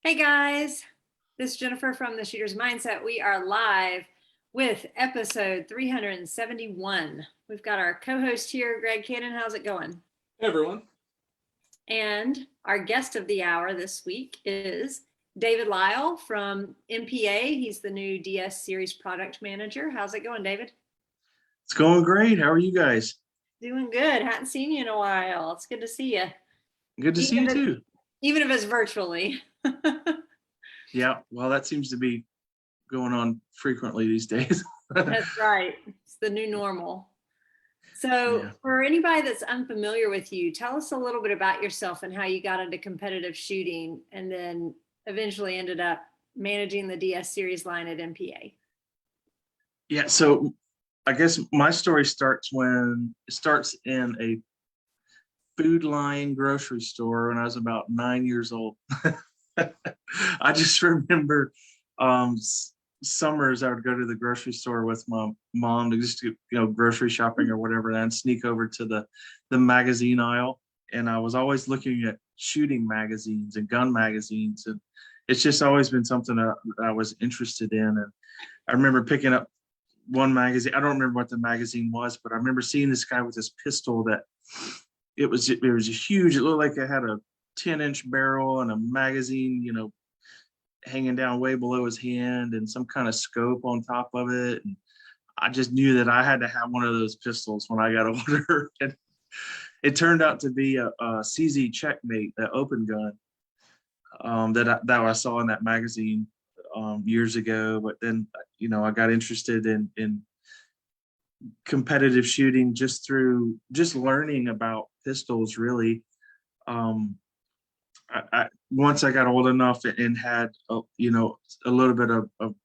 Hey guys, this is Jennifer from The Shooter's Mindset. We are live with episode 371. We've got our co-host here, Greg Cannon. How's it going? Hey everyone. And our guest of the hour this week is David Lyell from MPA. He's the new DS Series product manager. How's it going, David? It's going great. How are you guys? Doing good. Hadn't seen you in a while. It's good to see you. Good to see you too. Even if it's virtually. Yeah, well, that seems to be going on frequently these days. That's right. It's the new normal. So for anybody that's unfamiliar with you, tell us a little bit about yourself and how you got into competitive shooting and then eventually ended up managing the DS series line at MPA. Yeah, so I guess my story starts in a food line grocery store when I was about 9 years old. I just remember summers I would go to the grocery store with my mom to just do, grocery shopping or whatever, and sneak over to the magazine aisle. And I was always looking at shooting magazines and gun magazines, and it's just always been something that I was interested in. And I remember picking up one magazine. I don't remember what the magazine was, but I remember seeing this guy with this pistol that it was a huge. It looked like it had a 10-inch barrel and a magazine, hanging down way below his hand and some kind of scope on top of it. And I just knew that I had to have one of those pistols when I got older. And it turned out to be a CZ Checkmate, that open gun that I saw in that magazine years ago. But then, I got interested in competitive shooting just through learning about pistols, really. Once I got old enough and had a little bit of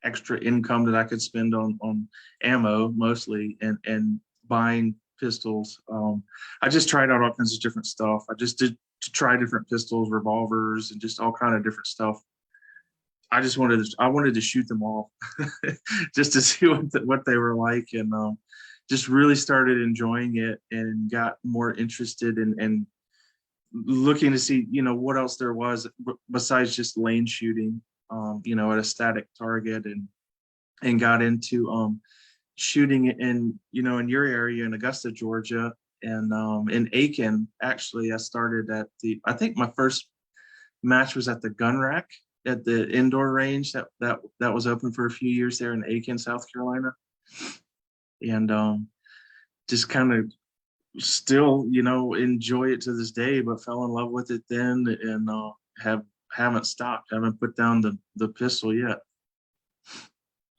extra income that I could spend on ammo mostly and buying pistols, I just tried out all kinds of different stuff. I just did to try different pistols, revolvers, and just all kind of different stuff. I wanted to shoot them all just to see what they were like, and just really started enjoying it and got more interested in looking to see what else there was besides just lane shooting at a static target, and got into shooting in in your area in Augusta, Georgia, and in Aiken. Actually, I started at I think my first match was at the gun rack at the indoor range that was open for a few years there in Aiken, South Carolina, and just kind of still enjoy it to this day, but fell in love with it then, and haven't stopped, haven't put down the pistol yet.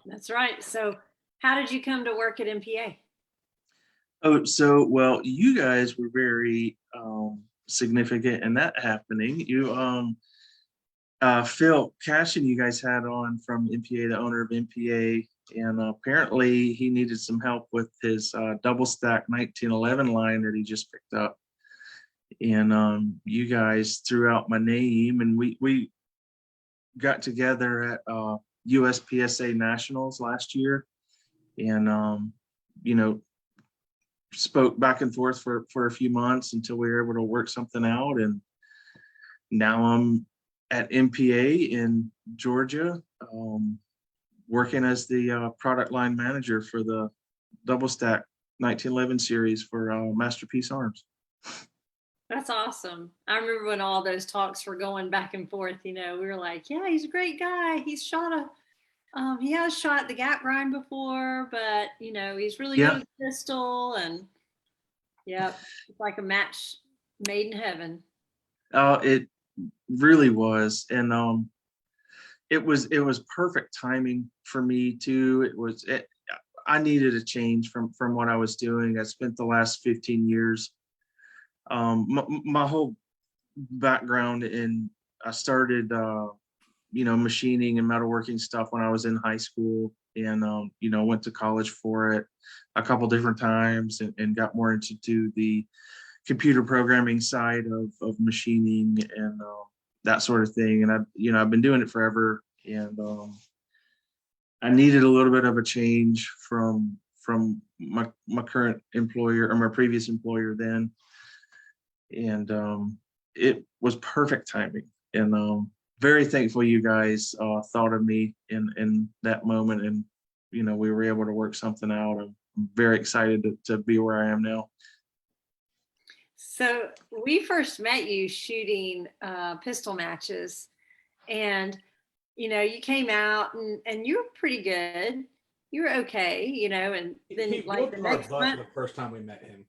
That's right. So how did you come to work at MPA? Oh, so well, you guys were very significant in that happening. Phil Cashin, you guys had on from MPA, the owner of MPA, and apparently he needed some help with his double stack 1911 line that he just picked up. And you guys threw out my name, and we got together at USPSA Nationals last year, and spoke back and forth for a few months until we were able to work something out. And now I'm at MPA in Georgia, working as the product line manager for the double stack 1911 series for MasterPiece arms. That's awesome. I remember when all those talks were going back and forth, we were like, yeah, he's a great guy. He has shot the gap grind before, but he's really good with pistol, and it's like a match made in heaven. It really was. And it was perfect timing for me too. I needed a change from what I was doing. I spent the last 15 years, my whole background I started machining and metalworking stuff when I was in high school, and went to college for it a couple different times, and got more into the computer programming side of machining and that sort of thing. And I've been doing it forever, and I needed a little bit of a change from my current employer, or my previous employer then. and it was perfect timing. And very thankful you guys thought of me in that moment, and we were able to work something out. I'm very excited to be where I am now. So we first met you shooting pistol matches, and you came out and you were pretty good. You were okay, and then He like whooped our butt the first time we met him.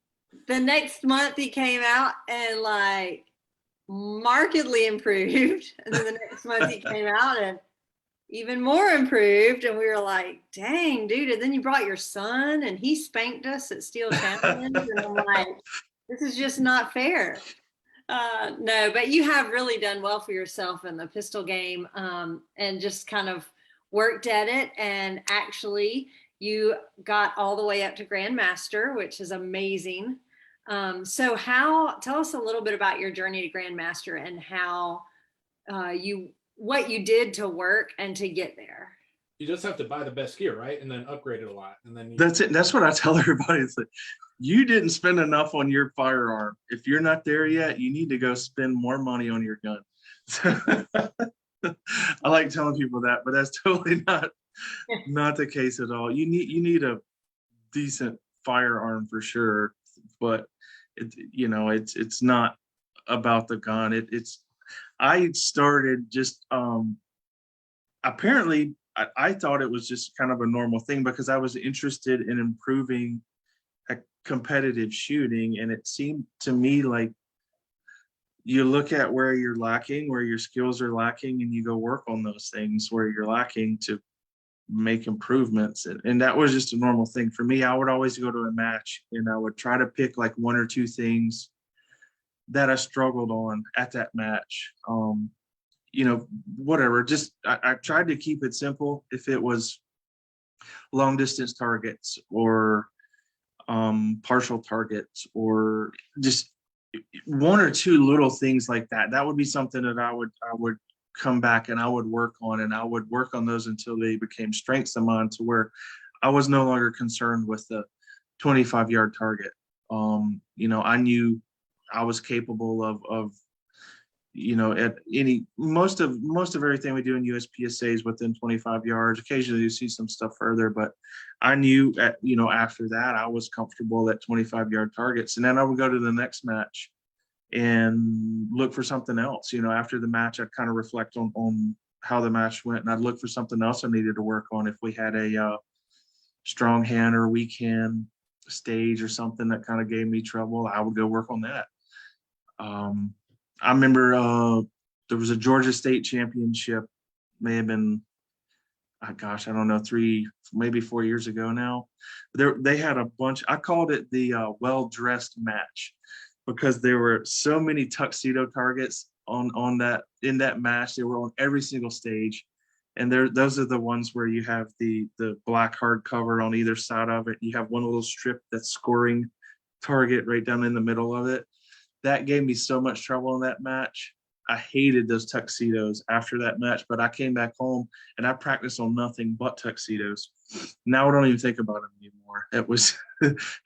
the next month he came out and like markedly improved. And then the next month he came out and even more improved. And we were like, dang, dude. And then you brought your son and he spanked us at Steel Challenge. And I'm like, this is just not fair. No, but you have really done well for yourself in the pistol game, and just kind of worked at it. And actually, you got all the way up to Grandmaster, which is amazing. So, tell us a little bit about your journey to Grandmaster and how what you did to work and to get there. You just have to buy the best gear, right? And then upgrade it a lot. And then That's it. That's what I tell everybody. It's like, you didn't spend enough on your firearm. If you're not there yet, you need to go spend more money on your gun. I like telling people that, but that's totally not the case at all. You need a decent firearm for sure, but it's not about the gun. I started just apparently I thought it was just kind of a normal thing because I was interested in improving competitive shooting, and it seemed to me like you look at where you're lacking, where your skills are lacking, and you go work on those things where you're lacking to make improvements. And that was just a normal thing for me. I would always go to a match and I would try to pick like one or two things that I struggled on at that match. Whatever, just I tried to keep it simple. If it was long distance targets or partial targets or just one or two little things like that, that would be something that I would come back and I would work on, and I would work on those until they became strengths of mine, to where I was no longer concerned with the 25-yard target. I knew I was capable of at most of everything we do in USPSA is within 25 yards. Occasionally you see some stuff further, but I knew after that I was comfortable at 25-yard targets. And then I would go to the next match and look for something else. After the match, I'd kind of reflect on how the match went, and I'd look for something else I needed to work on. If we had a strong hand or weak hand stage or something that kind of gave me trouble, I would go work on that. I remember there was a Georgia State championship, may have been, I don't know, 3, maybe 4 years ago now. They had a bunch, I called it the well-dressed match, because there were so many tuxedo targets in that match. They were on every single stage. And those are the ones where you have the black hardcover on either side of it. You have one little strip that's scoring target right down in the middle of it. That gave me so much trouble in that match. I hated those tuxedos after that match, but I came back home and I practiced on nothing but tuxedos. Now I don't even think about them anymore.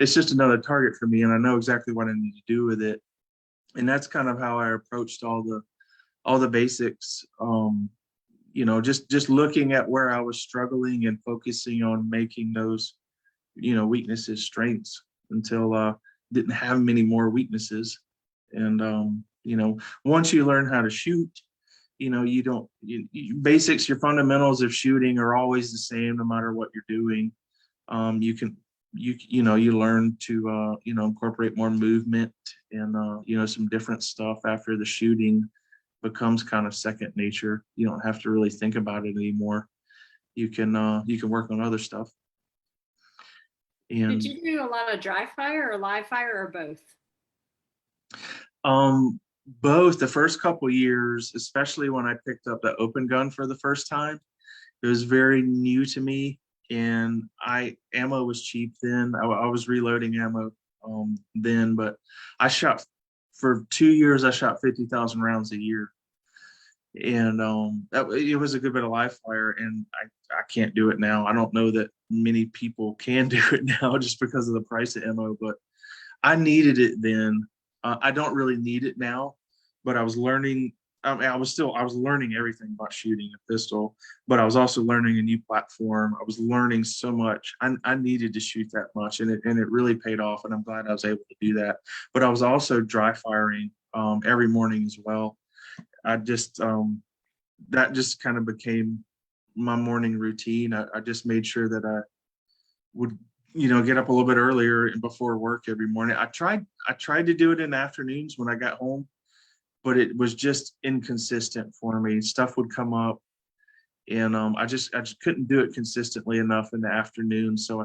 It's just another target for me, and I know exactly what I need to do with it. And that's kind of how I approached all the basics. Just looking at where I was struggling and focusing on making those, weaknesses strengths until didn't have many more weaknesses. And once you learn how to shoot, basics, your fundamentals of shooting are always the same no matter what you're doing. You learn to incorporate more movement and some different stuff after the shooting becomes kind of second nature. You don't have to really think about it anymore. You can work on other stuff. And did you do a lot of dry fire or live fire or both? Both. The first couple years, especially when I picked up the open gun for the first time, it was very new to me, and ammo was cheap then. I was reloading ammo then, but I shot for 2 years. I shot 50,000 rounds a year, and it was a good bit of live fire, and I can't do it now. I don't know that many people can do it now just because of the price of ammo, but I needed it then. I don't really need it now, but I was learning. I mean, I was learning everything about shooting a pistol, but I was also learning a new platform. I was learning so much. I needed to shoot that much, and it really paid off. And I'm glad I was able to do that. But I was also dry firing every morning as well. I just that just kind of became my morning routine. I just made sure that I would, get up a little bit earlier and before work every morning. I tried to do it in the afternoons when I got home, but it was just inconsistent for me. Stuff would come up, and I just couldn't do it consistently enough in the afternoon. So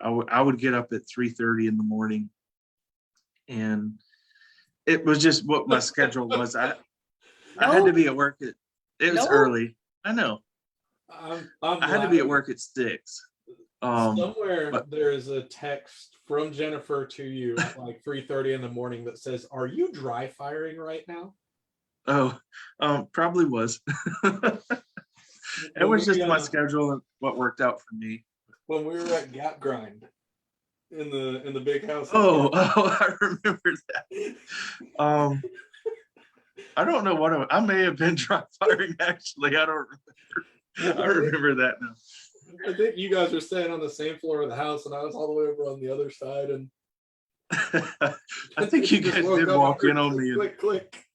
I would get up at 3:30 in the morning, and it was just what my schedule was. I had to be at work it was Nope. early. I know. I'm I had to be at work at 6. Somewhere but- there is a text from Jennifer to you at like 3:30 in the morning that says, "Are you dry firing right now?" Oh, probably was. It was just my schedule and what worked out for me. When we were at Gap Grind in the big house. Oh, I remember that. I don't know what I may have been dry firing actually. I don't remember. I remember that now. I think you guys were staying on the same floor of the house, and I was all the way over on the other side. And I think you just guid woke did up walk and in on me in click, click.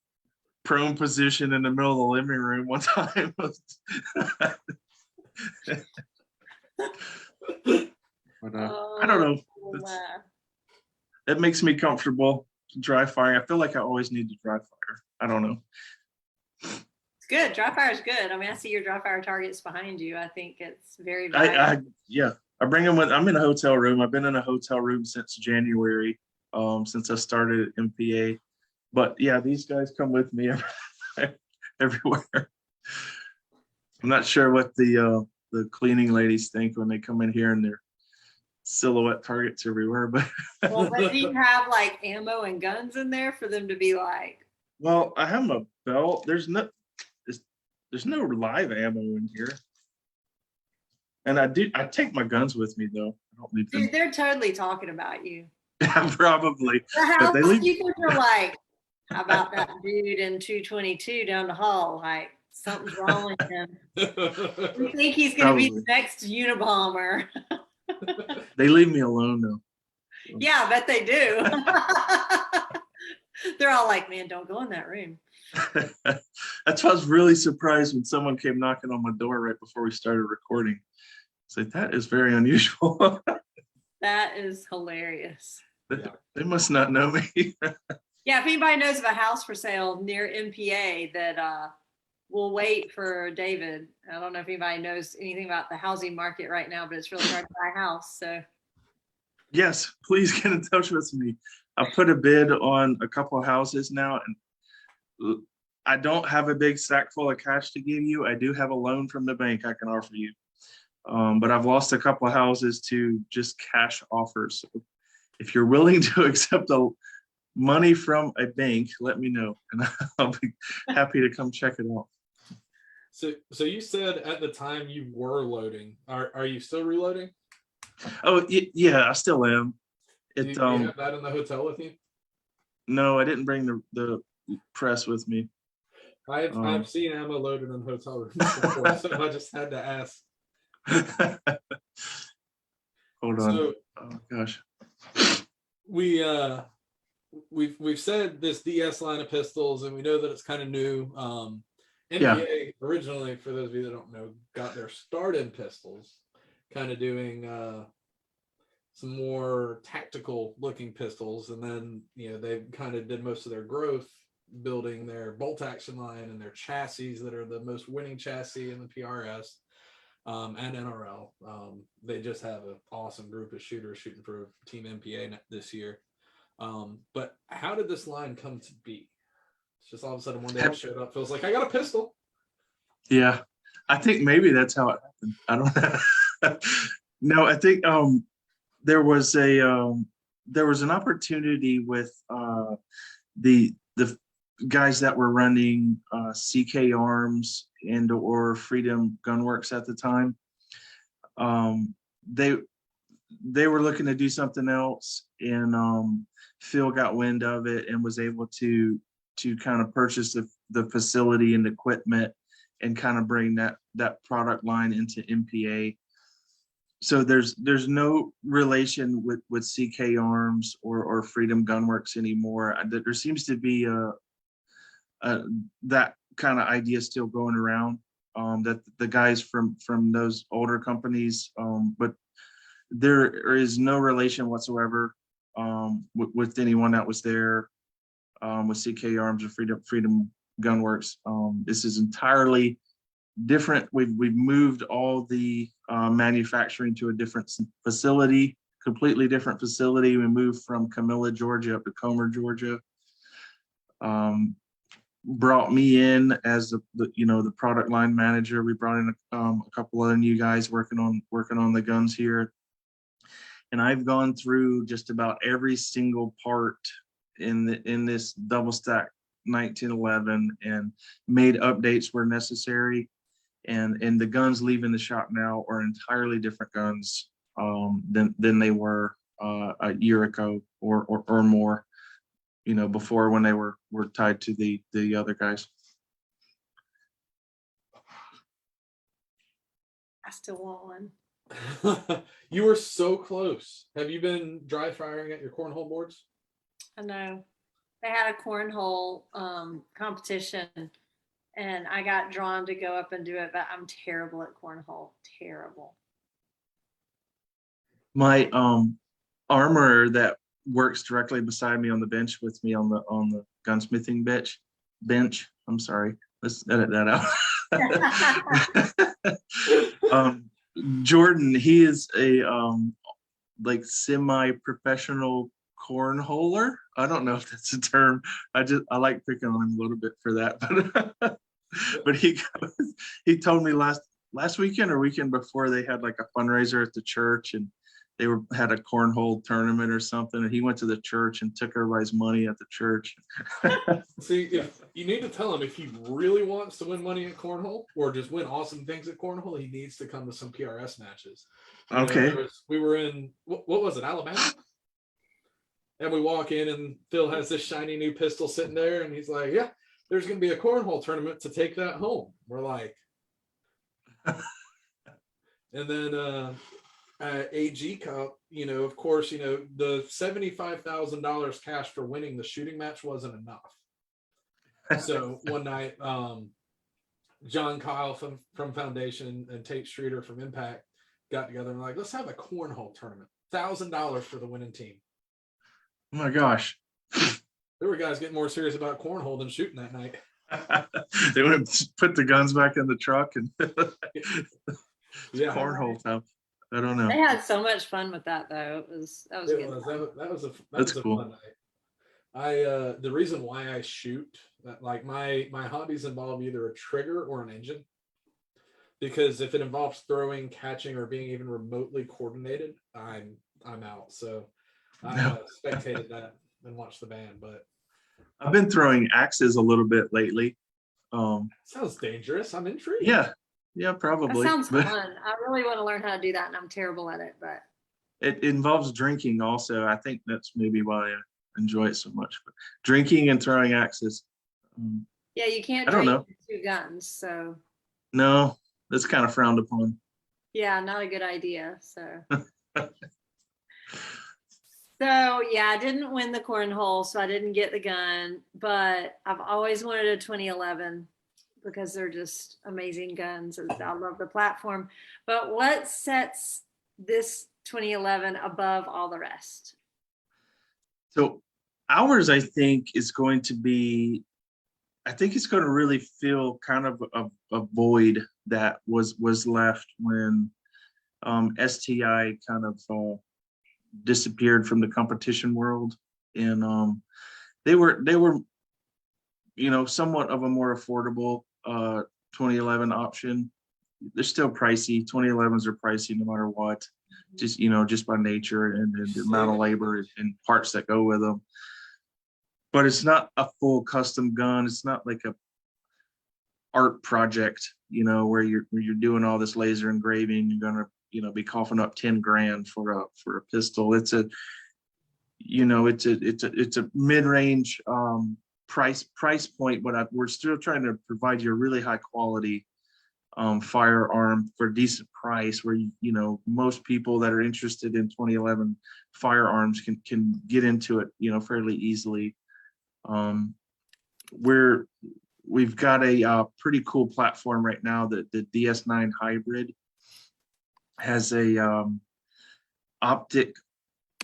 prone position in the middle of the living room one time. But I don't know. Wow. It makes me comfortable dry firing. I feel like I always need to dry fire. I don't know. It's good. Dry fire is good. I mean, I see your dry fire targets behind you. I think it's very valuable. I bring them with. I'm in a hotel room. I've been in a hotel room since January, since I started at MPA. But yeah, these guys come with me everywhere. I'm not sure what the cleaning ladies think when they come in here and they're silhouette targets everywhere, but Well, but do you have like ammo and guns in there for them to be like? well, I have my belt. There's no live ammo in here. And I take my guns with me though. I don't need them. Dude, they're totally talking about you. Probably. The But house they leave people are like, how about that dude in 222 down the hall? Like something's wrong with him. We think he's gonna be the Probably. next Unabomber. They leave me alone though. Yeah, I bet they do. They're all like, man, don't go in that room. That's why I was really surprised when someone came knocking on my door right before we started recording. It's like, that is very unusual. That is hilarious. They must not know me. Yeah, if anybody knows of a house for sale near MPA that we'll wait for David. I don't know if anybody knows anything about the housing market right now, but it's really hard to buy a house. So Yes, please get in touch with me. I put a bid on a couple of houses now, and I don't have a big sack full of cash to give you. I do have a loan from the bank I can offer you. But I've lost a couple of houses to just cash offers. So if you're willing to accept money from a bank, let me know, and I'll be happy to come check it out. So you said at the time you were loading. Are you still reloading? Oh yeah, I still am. Do you have that in the hotel with you? No, I didn't bring the press with me. I've seen ammo loaded in hotel rooms before, so I just had to ask. Hold on. So, oh gosh. We've said this DS line of pistols, and we know that it's kind of new. MPA originally, for those of you that don't know, got their start in pistols, kind of doing some more tactical looking pistols, and then they kind of did most of their growth building their bolt action line and their chassis that are the most winning chassis in the PRS and NRL. They just have an awesome group of shooters shooting for Team MPA this year. But how did this line come to be? It's just all of a sudden one day it showed up, feels like I got a pistol. Yeah, I think maybe that's how it happened. I don't know. No, I think there was an opportunity with the guys that were running CK Arms and or Freedom Gunworks at the time. They were looking to do something else, and Phil got wind of it and was able to kind of purchase the facility and equipment and kind of bring that product line into MPA. So there's no relation with CK Arms or Freedom Gunworks anymore. There seems to be that kind of idea still going around, that the guys from those older companies, but there is no relation whatsoever with anyone that was there with CK Arms or Freedom Gunworks. This is entirely different. We've moved all the manufacturing to a different facility, completely different facility. We moved from Camilla, Georgia up to Comer, Georgia. Brought me in as the product line manager. We brought in a couple other new guys working on the guns here. And I've gone through just about every single part in this double stack 1911 and made updates where necessary. And the guns leaving the shop now are entirely different guns than they were a year ago or more, before, when they were tied to the other guys. I still want one. You were so close. Have you been dry firing at your cornhole boards? I know. They had a cornhole competition, and I got drawn to go up and do it, but I'm terrible at cornhole. Terrible. My armorer that works directly beside me on the bench with me on the gunsmithing bench. I'm sorry. Let's edit that out. Jordan, he is a like semi-professional cornholer. I don't know if that's a term. I like picking on him a little bit for that, but he told me last weekend or weekend before, they had like a fundraiser at the church, and they had a cornhole tournament or something, and he went to the church and took everybody's money at the church. See, if you need to tell him, if he really wants to win money at cornhole or just win awesome things at cornhole, he needs to come to some PRS matches. Okay. We were in, what was it, Alabama? And we walk in, and Phil has this shiny new pistol sitting there, and he's like, yeah, there's going to be a cornhole tournament to take that home. We're like, and then AG Cup, of course, the $75,000 cash for winning the shooting match wasn't enough. So one night, John Kyle from Foundation and Tate Streeter from Impact got together and like, let's have a cornhole tournament, $1,000 for the winning team. Oh my gosh. There were guys getting more serious about cornhole than shooting that night. They would put the guns back in the truck and yeah, cornhole time. I don't know. They had so much fun with that, though. That was a cool. fun night. The reason why I shoot, like my hobbies involve either a trigger or an engine, because if it involves throwing, catching, or being even remotely coordinated, I'm out. So I spectated that and watched the band. But I've been throwing axes a little bit lately. Sounds dangerous. I'm intrigued. Yeah, probably. That sounds fun. I really want to learn how to do that, and I'm terrible at it. But it involves drinking also. I think that's maybe why I enjoy it so much. But drinking and throwing axes. yeah, you can't I don't drink know. with 2 guns, so No, that's kind of frowned upon. yeah, not a good idea. So yeah, I didn't win the cornhole, so I didn't get the gun, but I've always wanted a 2011 because they're just amazing guns. I love the platform. But what sets this 2011 above all the rest? So ours, I think, is going to be, I think it's going to really fill kind of a void that was left when STI kind of disappeared from the competition world, and they were somewhat of a more affordable 2011 option. They're still pricey. 2011s are pricey no matter what, just by nature and the amount of labor and parts that go with them. But it's not a full custom gun. It's not like a art project, where you're doing all this laser engraving. You're gonna be coughing up 10 grand for a pistol. you know, it's a mid-range price point, but we're still trying to provide you a really high quality firearm for a decent price, where you know, most people that are interested in 2011 firearms can get into it, you know, fairly easily. We've got a pretty cool platform right now that the DS9 Hybrid has a optic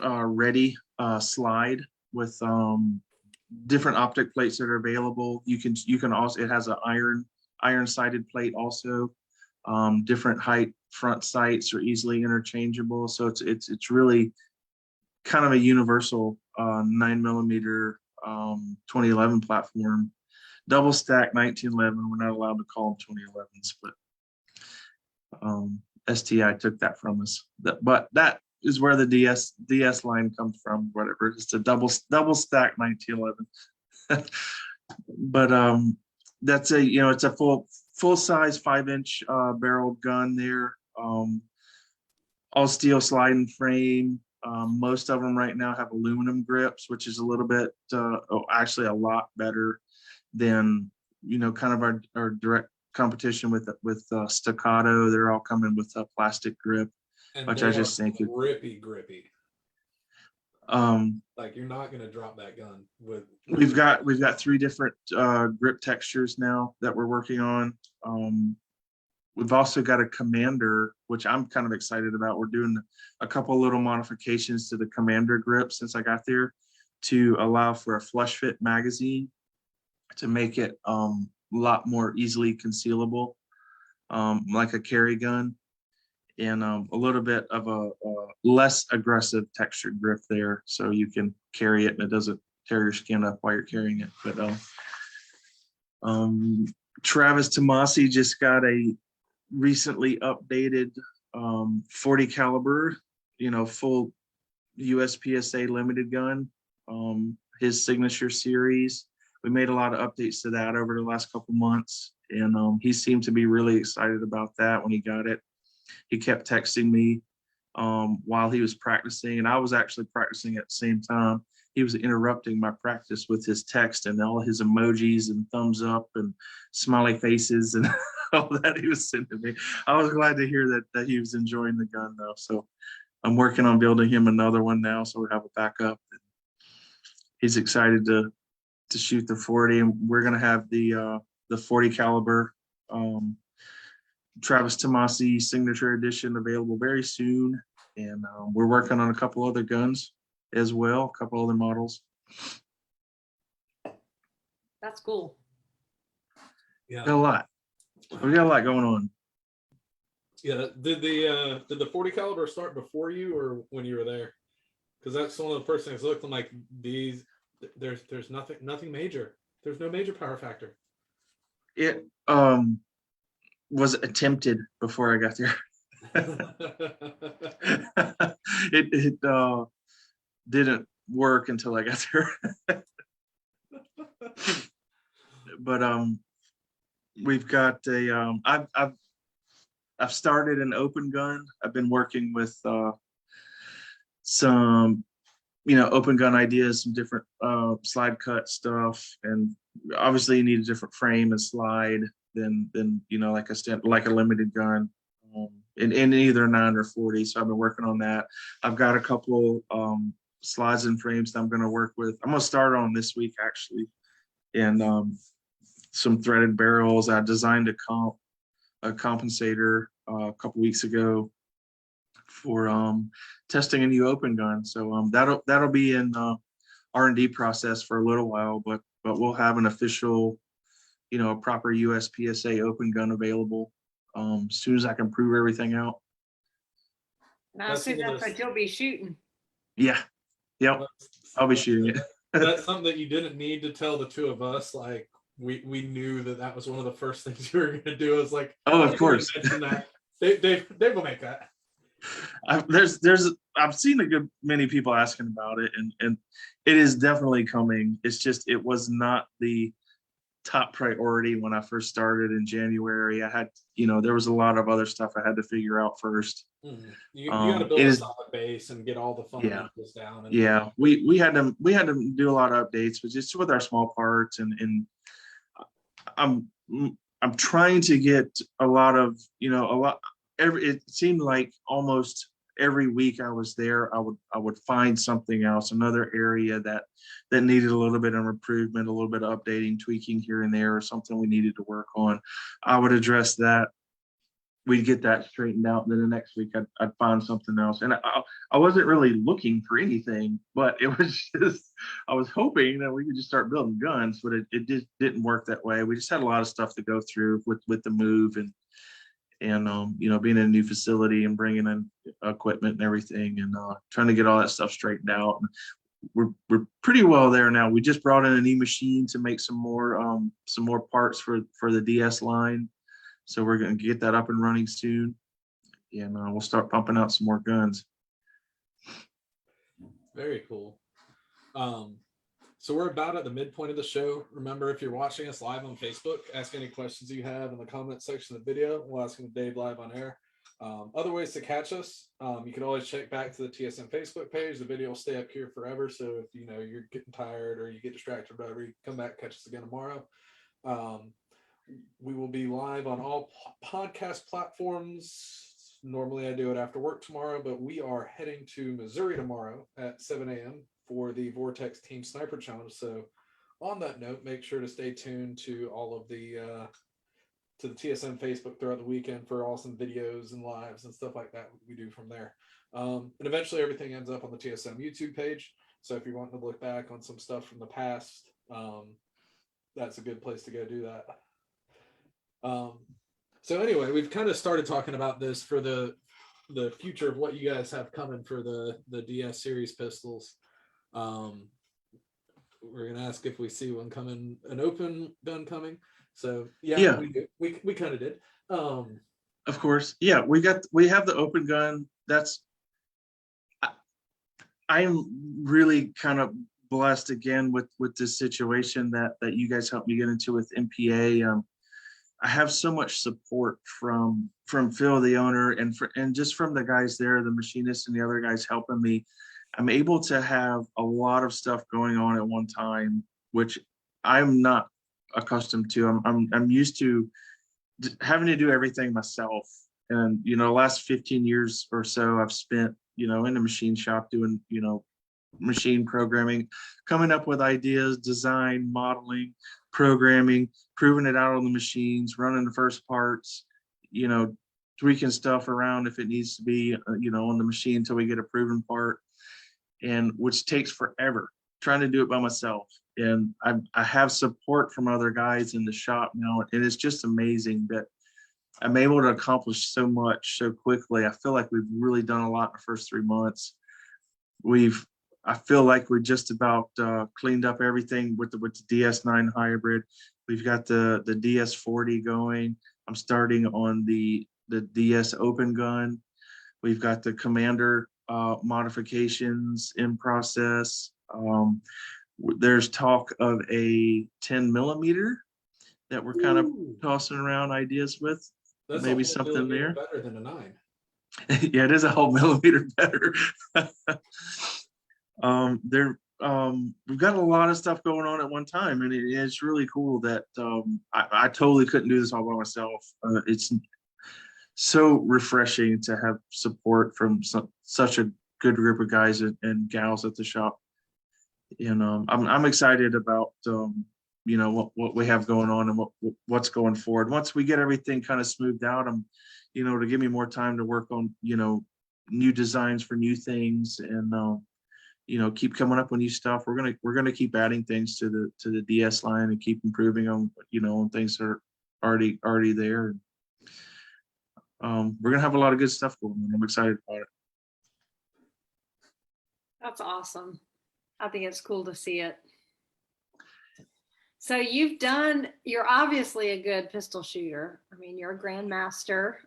ready slide with different optic plates that are available. You can also, it has an iron sided plate also. Different height front sights are easily interchangeable, so it's really kind of a universal 9mm 2011 platform. Double stack 1911. We're not allowed to call them 2011s, but STI took that from us. But that is where the DS line comes from. Whatever, it's a double stack 1911. But that's a, you know, it's a full size 5-inch barreled gun there. All steel sliding frame. Most of them right now have aluminum grips, which is a little bit, actually a lot better than, you know, kind of our direct competition with Staccato. They're all coming with a plastic grip, And which they I just are think grippy. Um, Like, you're not going to drop that gun with. we've got 3 different grip textures now that we're working on. We've also got a Commander, which I'm kind of excited about. We're doing a couple little modifications to the Commander grip since I got there, to allow for a flush fit magazine, to make it a lot more easily concealable, like a carry gun, and a little bit of a less aggressive textured grip there, so you can carry it and it doesn't tear your skin up while you're carrying it. But Travis Tomasi just got a recently updated 40 caliber, you know, full USPSA limited gun, his signature series. We made a lot of updates to that over the last couple months, and he seemed to be really excited about that when he got it. He kept texting me while he was practicing, and I was actually practicing at the same time. He was interrupting my practice with his text and all his emojis and thumbs up and smiley faces and all that he was sending me. I was glad to hear that he was enjoying the gun though. So I'm working on building him another one now, so we have a backup. He's excited to shoot the 40, and we're gonna have the 40 caliber Travis Tomasi signature edition available very soon. And we're working on a couple other guns as well, a couple other models. That's cool. Yeah, Got a lot. We got a lot going on. yeah. Did the 40 caliber start before you or when you were there? Because that's one of the first things I looked. I'm like, these. There's nothing major. There's no major power factor. It was attempted before I got there. it didn't work until I got there. But we've got a I've started an open gun. I've been working with some, you know, open gun ideas, some different slide cut stuff, and obviously you need a different frame and slide than you know, like a limited gun, in either 9 or 40. So I've been working on that. I've got a couple slides and frames that I'm going to work with. I'm going to start on this week actually, and some threaded barrels. I designed a compensator a couple weeks ago for testing a new open gun. So that'll be in R&D process for a little while, but we'll have an official, you know, proper USPSA open gun available as soon as I can prove everything out. Now, I assume that's what you'll be shooting. Yeah. Yep. I'll be shooting it. That's something that you didn't need to tell the two of us. Like, we knew that was one of the first things you were going to do. It was like, oh, of course. That. They will make that. I've seen a good many people asking about it, and it is definitely coming. It's just, it was not the top priority when I first started in January. I had, there was a lot of other stuff I had to figure out first. You got to build a solid base and get all the fundamentals down. And yeah, we had to do a lot of updates, but just with our small parts, and I'm trying to get a lot of, it seemed like almost every week I was there, I would find something else, another area that needed a little bit of improvement, a little bit of updating, tweaking here and there, or something we needed to work on. I would address that. We'd get that straightened out. And then the next week I'd find something else. And I wasn't really looking for anything, but it was just, I was hoping that we could just start building guns, but it just didn't work that way. We just had a lot of stuff to go through with the move and being in a new facility and bringing in equipment and everything, and trying to get all that stuff straightened out. And we're pretty well there now. We just brought in a new machine to make some more parts for the DS line, so we're going to get that up and running soon, and we'll start pumping out some more guns. Very cool. So we're about at the midpoint of the show. Remember, if you're watching us live on Facebook, ask any questions you have in the comment section of the video. We'll ask them Dave live on air. Other ways to catch us, you can always check back to the TSM Facebook page. The video will stay up here forever. So if you're getting tired or you get distracted or whatever, you come back, catch us again tomorrow. We will be live on all podcast platforms. Normally I do it after work tomorrow, but we are heading to Missouri tomorrow at 7 a.m. for the Vortex Team Sniper Challenge. So on that note, make sure to stay tuned to all of the to the TSM Facebook throughout the weekend for awesome videos and lives and stuff like that we do from there. And eventually everything ends up on the TSM YouTube page. So if you're wanting to look back on some stuff from the past, that's a good place to go do that. So anyway, we've kind of started talking about this for the future of what you guys have coming for the DS series pistols. We're gonna ask if we see one coming, an open gun coming. So yeah. we kind of did. Of course, yeah, we have the open gun. I'm really kind of blessed again with this situation that you guys helped me get into with MPA. I have so much support from Phil, the owner, and just from the guys there, the machinists and the other guys helping me. I'm able to have a lot of stuff going on at one time, which I'm not accustomed to. I'm used to having to do everything myself. And, the last 15 years or so I've spent, in the machine shop doing, machine programming, coming up with ideas, design, modeling, programming, proving it out on the machines, running the first parts, tweaking stuff around if it needs to be, on the machine until we get a proven part, and which takes forever trying to do it by myself. And I have support from other guys in the shop now, and it's just amazing that I'm able to accomplish so much so quickly. I feel like we've really done a lot in the first 3 months. I feel like we just about cleaned up everything with the DS9 hybrid. We've got the DS40 going. I'm starting on the DS open gun. We've got the Commander modifications in process. There's talk of a 10 millimeter that we're kind of tossing around ideas with. That's maybe something there. Better than a 9. Yeah, it is a whole millimeter better. We've got a lot of stuff going on at one time, and it's really cool that I totally couldn't do this all by myself. It's so refreshing to have support from such a good group of guys and gals at the shop. And I'm excited about what we have going on and what's going forward. Once we get everything kind of smoothed out, to give me more time to work on new designs for new things, and keep coming up with new stuff. We're gonna keep adding things to the DS line and keep improving on on things that are already there. We're gonna have a lot of good stuff going on. I'm excited about it. That's awesome. I think it's cool to see it. So you're obviously a good pistol shooter. I mean, you're a grandmaster,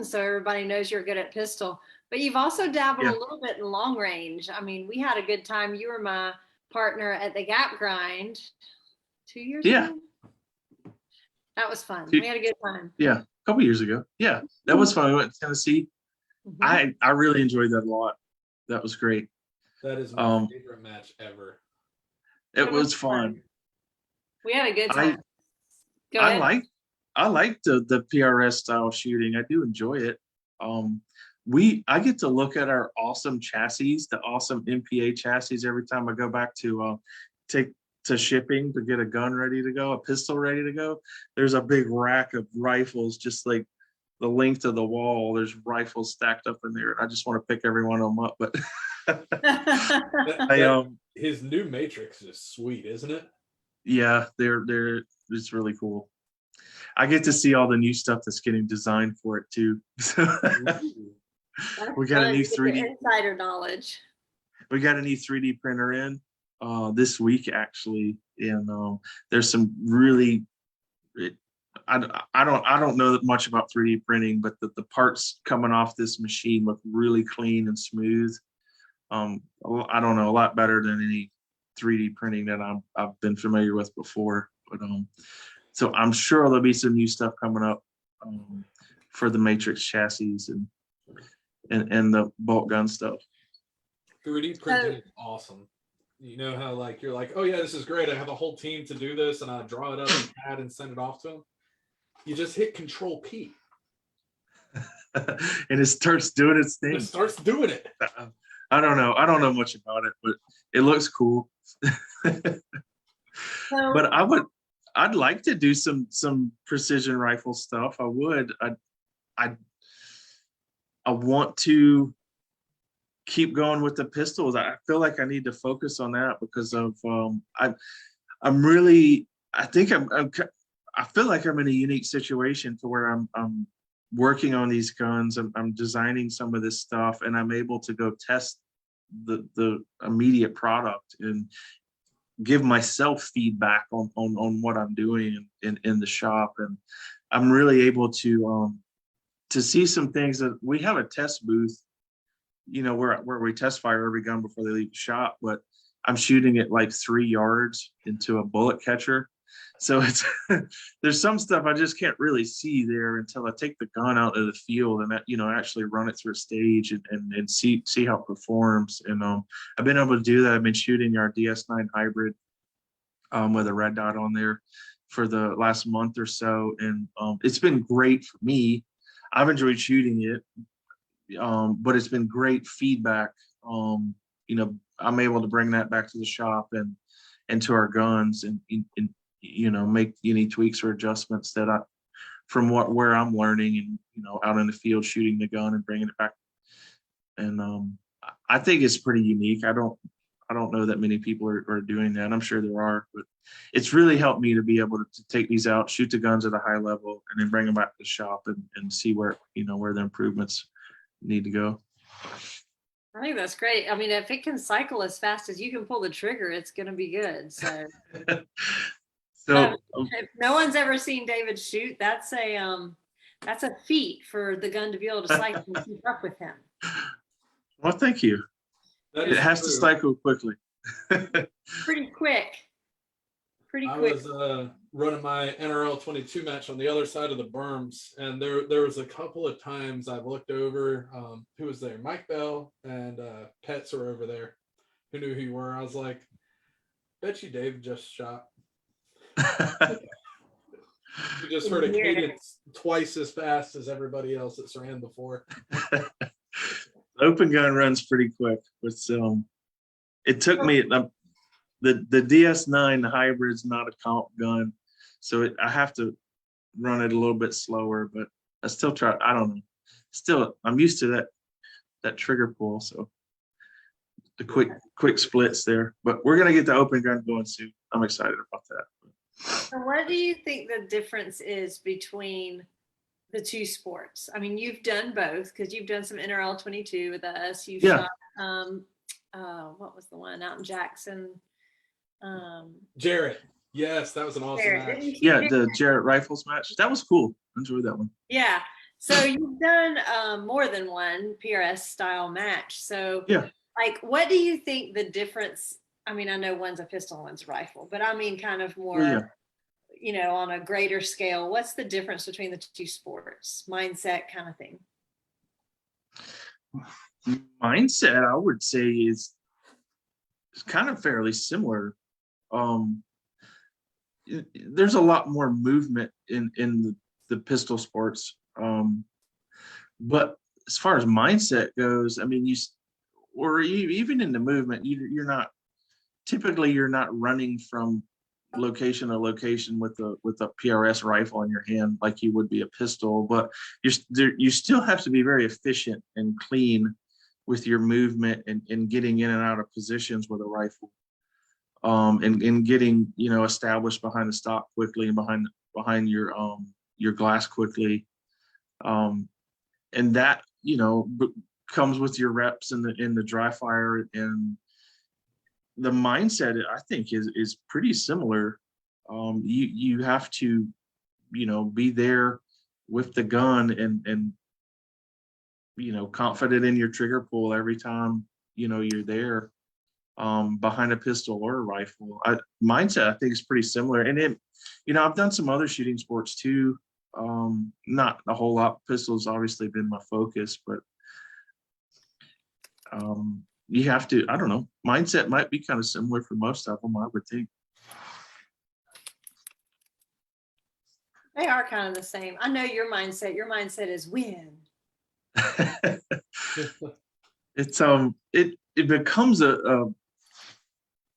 so everybody knows you're good at pistol, but you've also dabbled a little bit in long range. I mean, we had a good time. You were my partner at the Gap Grind 2 years ago. That was fun. Two- We had a good time. Yeah, a couple years ago. Yeah, that was fun. We went to Tennessee. Mhm. I really enjoyed that a lot. That was great. That is my favorite match ever. It was fun. We had a good I time. Go I ahead. like the PRS style shooting. I do enjoy it. I get to look at our awesome chassis, the awesome MPA chassis every time I go back to take to shipping to get a gun ready to go, a pistol ready to go. There's a big rack of rifles, just like the length of the wall. There's rifles stacked up in there. I just want to pick every one of them up. But His new Matrix is sweet, isn't it? yeah, they're it's really cool. I get to see all the new stuff that's getting designed for it too. We got a new 3D insider knowledge. We got a new 3D printer in this week actually, and there's some really. I don't know that much about 3D printing, but the parts coming off this machine look really clean and smooth. I don't know, a lot better than any 3D printing that I've been familiar with before. But so I'm sure there'll be some new stuff coming up for the Matrix chassis and the bolt gun stuff. 3D printing is awesome. You know how like you're like, oh yeah, this is great. I have a whole team to do this, and I draw it up in CAD and send it off to them. You just hit Control P, and it starts doing its thing. It starts doing it. I don't know much about it, but it looks cool. But I'd like to do some precision rifle stuff. I would. I want to keep going with the pistols. I feel like I need to focus on that because of I feel like I'm in a unique situation to where I'm working on these guns. I'm designing some of this stuff, and I'm able to go test the immediate product and give myself feedback on what I'm doing in the shop. And I'm really able to see some things. That we have a test booth, where we test fire every gun before they leave the shop, but I'm shooting it like 3 yards into a bullet catcher. So it's there's some stuff I just can't really see there until I take the gun out of the field and actually run it through a stage and see how it performs. And I've been able to do that. I've been shooting our DS9 hybrid with a red dot on there for the last month or so, and it's been great for me. I've enjoyed shooting it, but it's been great feedback. I'm able to bring that back to the shop and to our guns and make any tweaks or adjustments that where I'm learning and out in the field shooting the gun and bringing it back. And I think it's pretty unique. I don't know that many people are doing that. I'm sure there are, but it's really helped me to be able to take these out, shoot the guns at a high level, and then bring them back to the shop and see where the improvements need to go. I think that's great. I mean, if it can cycle as fast as you can pull the trigger, it's going to be good. So, if no one's ever seen David shoot, that's a feat for the gun to be able to cycle and keep up with him. Well, thank you. It has to cycle quickly. Pretty quick. I was running my NRL 22 match on the other side of the berms, and there was a couple of times I've looked over. Who was there? Mike Bell and Pets were over there. Who knew who you were? I was like, bet you Dave just shot. You just heard a cadence twice as fast as everybody else that's ran before. Open gun runs pretty quick, but it took me the DS9 the hybrid's not a comp gun, so I have to run it a little bit slower, but I still try. I don't know. Still, I'm used to that trigger pull, so the quick splits there. But we're gonna get the open gun going soon. I'm excited about that. So what do you think the difference is between the two sports? I mean, you've done both because you've done some NRL 22 with us. You shot what was the one out in Jackson? Jarrett. Yes, that was an awesome match. Yeah, the Jarrett Rifles match. That was cool. I enjoyed that one. Yeah. So you've done more than one PRS style match. So like, what do you think the difference? I mean, I know one's a pistol, one's rifle, but I mean kind of more, on a greater scale, what's the difference between the two sports? Mindset kind of thing. Mindset, I would say, is kind of fairly similar. There's a lot more movement in the pistol sports, but as far as mindset goes, I mean, even in the movement, you're not running from location to location with a PRS rifle in your hand like you would be a pistol, but you still have to be very efficient and clean with your movement and getting in and out of positions with a rifle, and getting established behind the stock quickly and behind your glass quickly, and that comes with your reps in the dry fire. And the mindset, I think, is pretty similar. You have to be there with the gun and confident in your trigger pull every time you're there, behind a pistol or a rifle. Mindset, I think, is pretty similar. And I've done some other shooting sports too. Not a whole lot. Pistols obviously been my focus, but you have to, I don't know, mindset might be kind of similar for most of them, I would think. They are kind of the same. I know your mindset is win. It becomes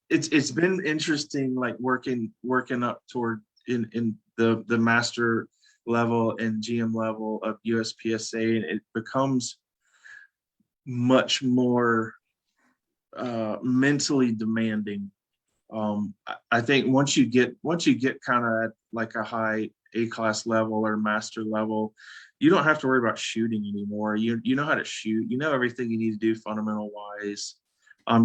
it's been interesting, like working up toward in the master level and GM level of USPSA, and it becomes much more mentally demanding. I think once you get kind of at like a high A-class level or master level, you don't have to worry about shooting anymore. You know how to shoot. You know everything you need to do fundamental wise.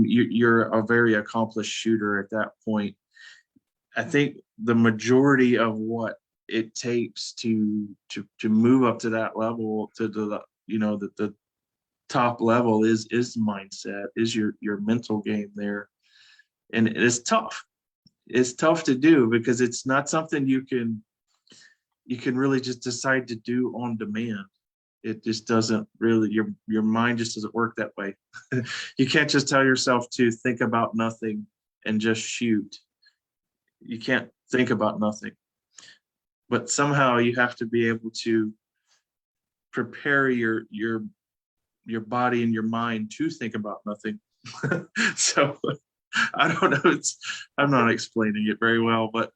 You're a very accomplished shooter at that point. I think the majority of what it takes to move up to that level, to the top level, is mindset, is your mental game there. And it's tough. It's tough to do because it's not something you can really just decide to do on demand. It just doesn't really, your mind just doesn't work that way. You can't just tell yourself to think about nothing and just shoot. You can't think about nothing. But somehow you have to be able to prepare your body and your mind to think about nothing. So I don't know. I'm not explaining it very well, but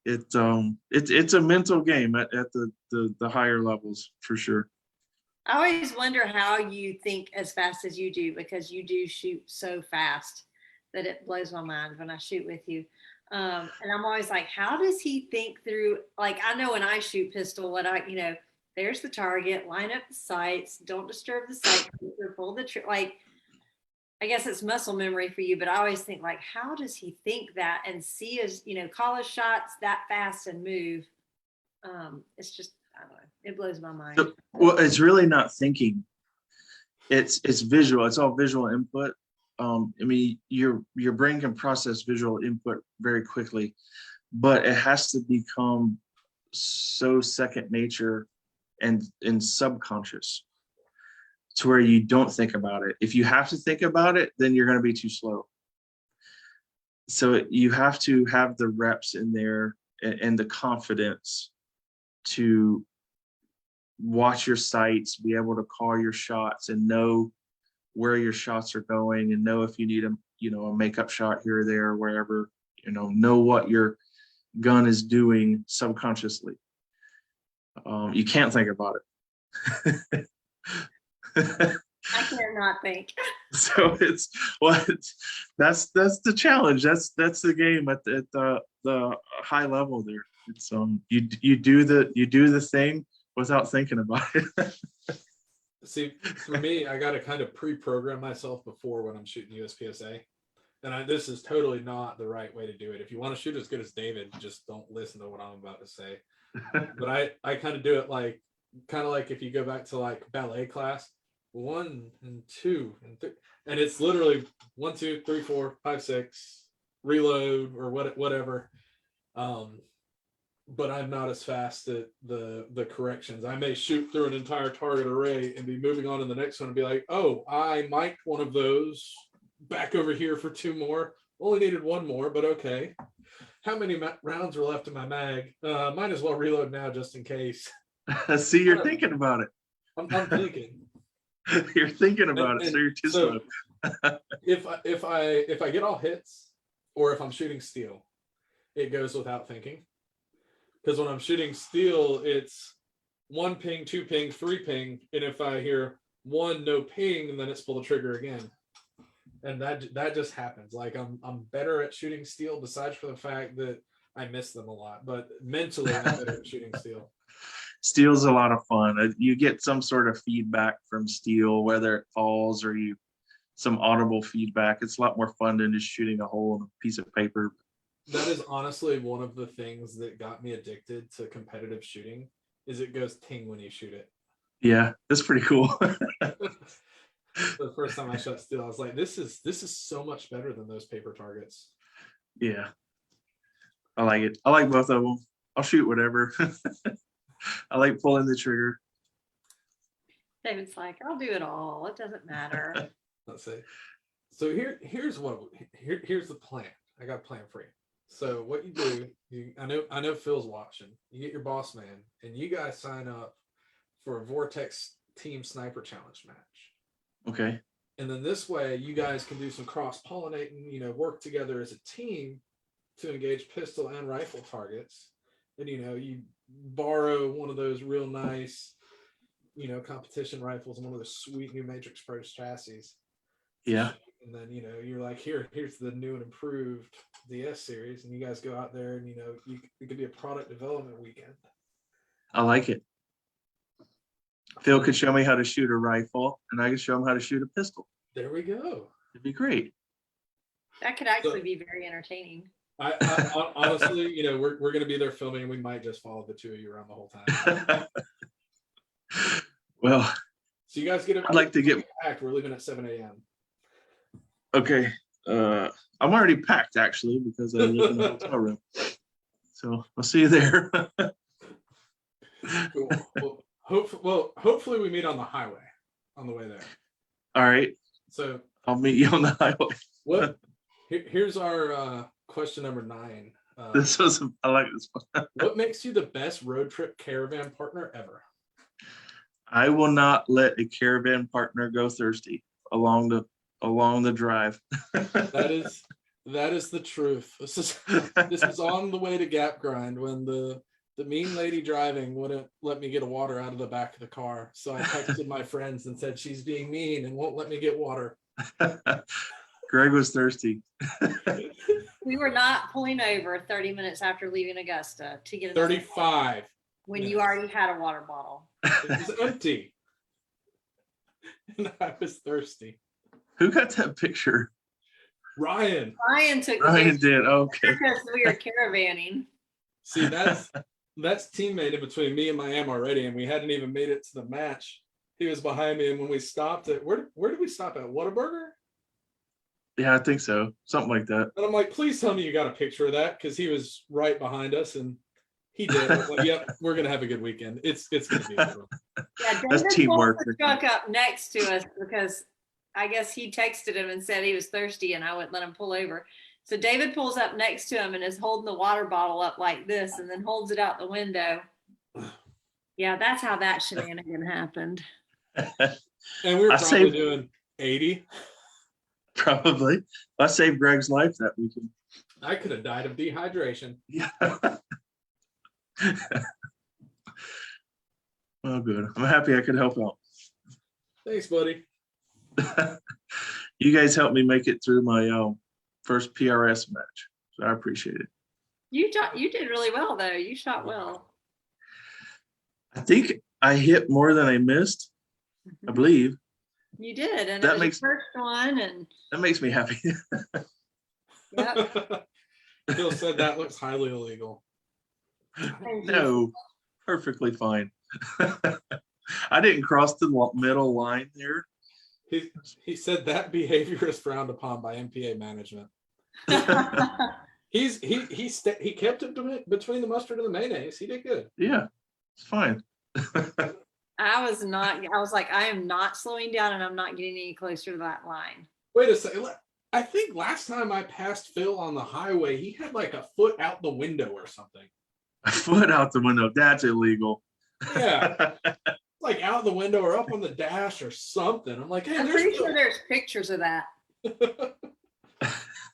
it's a mental game at the higher levels for sure. I always wonder how you think as fast as you do, because you do shoot so fast that it blows my mind when I shoot with you. And I'm always like, how does he think through? Like, I know when I shoot pistol, there's the target, line up the sights, don't disturb the sight, pull the like. I guess it's muscle memory for you, but I always think, like, how does he think that and see his, call his shots that fast and move? It's just, I don't know. It blows my mind. Well, it's really not thinking. It's visual. It's all visual input. I mean, your brain can process visual input very quickly, but it has to become so second nature and subconscious to where you don't think about it. If you have to think about it, then you're going to be too slow. So you have to have the reps in there and the confidence to watch your sights, be able to call your shots and know where your shots are going, and know if you need a makeup shot here or there, wherever, know what your gun is doing subconsciously. You can't think about it. I cannot think. So that's the challenge. That's the game at the high level there. It's you do the thing without thinking about it. See, for me, I got to kind of pre-program myself before when I'm shooting USPSA. And this is totally not the right way to do it. If you want to shoot as good as David, just don't listen to what I'm about to say. But I kind of do it kind of like if you go back to like ballet class, 1 and 2 and 3, and it's literally 1, 2, 3, 4, 5, 6, reload or whatever. but I'm not as fast at the corrections. I may shoot through an entire target array and be moving on to the next one and be like, oh, I mic'd one of those, back over here for 2 more. Only needed 1 more, but okay. How many rounds were left in my mag? Might as well reload now just in case. See, you're thinking about it. I'm thinking. You're thinking about it, so you're too slow. if I get all hits, or if I'm shooting steel, it goes without thinking. Because when I'm shooting steel, it's 1 ping, 2 ping, 3 ping, and if I hear 1 no ping, then it's pull the trigger again. And that just happens. Like I'm better at shooting steel, besides for the fact that I miss them a lot. But mentally, I'm better at shooting steel. Steel's a lot of fun. You get some sort of feedback from steel, whether it falls or some audible feedback. It's a lot more fun than just shooting a hole in a piece of paper. That is honestly one of the things that got me addicted to competitive shooting, is it goes ting when you shoot it. Yeah, that's pretty cool. The first time I shot steel, I was like, this is so much better than those paper targets. Yeah, I like it. I like both of them. I'll shoot whatever. I like pulling the trigger. David's like, I'll do it all. It doesn't matter. Let's see. So here's the plan. I got a plan for you. So what you do, I know Phil's watching. You get your boss man, and you guys sign up for a Vortex Team Sniper Challenge match. Okay. And then this way, you guys can do some cross-pollinating, work together as a team to engage pistol and rifle targets. And, you borrow one of those real nice, competition rifles and one of the sweet new Matrix Pro chassis. Yeah. And then, you're like, here's the new and improved DS series. And you guys go out there and, it could be a product development weekend. I like it. Phil could show me how to shoot a rifle, and I could show him how to shoot a pistol. There we go. It'd be great. That could actually be very entertaining. I honestly, we're going to be there filming, and we might just follow the 2 of you around the whole time. Well, so you guys get. I'd like to get packed. We're leaving at 7 a.m. Okay. I'm already packed actually because I live in a hotel room. So I'll see you there. Cool. Hopefully we meet on the highway on the way there. All right. So I'll meet you on the highway. Here's our question number 9. I like this one. What makes you the best road trip caravan partner ever? I will not let a caravan partner go thirsty along the drive. That is the truth. This is on the way to Gap Grind when the mean lady driving wouldn't let me get a water out of the back of the car. So I texted my friends and said she's being mean and won't let me get water. Greg was thirsty. We were not pulling over 30 minutes after leaving Augusta to get 35 when you already had a water bottle. It was empty. And I was thirsty. Who got that picture? Ryan took Ryan did. Okay. because we were caravanning. See, that's teammate in between me and my am already, and we hadn't even made it to the match. He was behind me, and when we stopped at where did we stop at? Whataburger? Yeah, I think so. Something like that. And I'm like, please tell me you got a picture of that, because he was right behind us, and he did. I was like, yep, we're gonna have a good weekend. It's gonna be good. Yeah, That's David teamwork. pulled the truck up next to us because I guess he texted him and said he was thirsty and I wouldn't let him pull over. So David pulls up next to him and is holding the water bottle up like this and then holds it out the window. Yeah, that's how that shenanigan happened. And we were probably doing 80. Probably. I saved Greg's life that weekend. I could have died of dehydration. Yeah. Oh, good. I'm happy I could help out. Thanks, buddy. You guys helped me make it through my first PRS match, so I appreciate it. You did really well though. You shot well. I think I hit more than I missed. I believe you did, and that it was makes your first one, and that makes me happy. yep. Phil said that looks highly illegal. No, perfectly fine. I didn't cross the middle line there. He said that behavior is frowned upon by MPA management. He kept it between the mustard and the mayonnaise. He did good. Yeah, it's fine. I was like, I am not slowing down and I'm not getting any closer to that line. Wait a second. I think last time I passed Phil on the highway, he had like a foot out the window or something. A foot out the window. That's illegal. Yeah. Like out the window or up on the dash or something. I'm like, hey, I'm pretty sure there's pictures of that.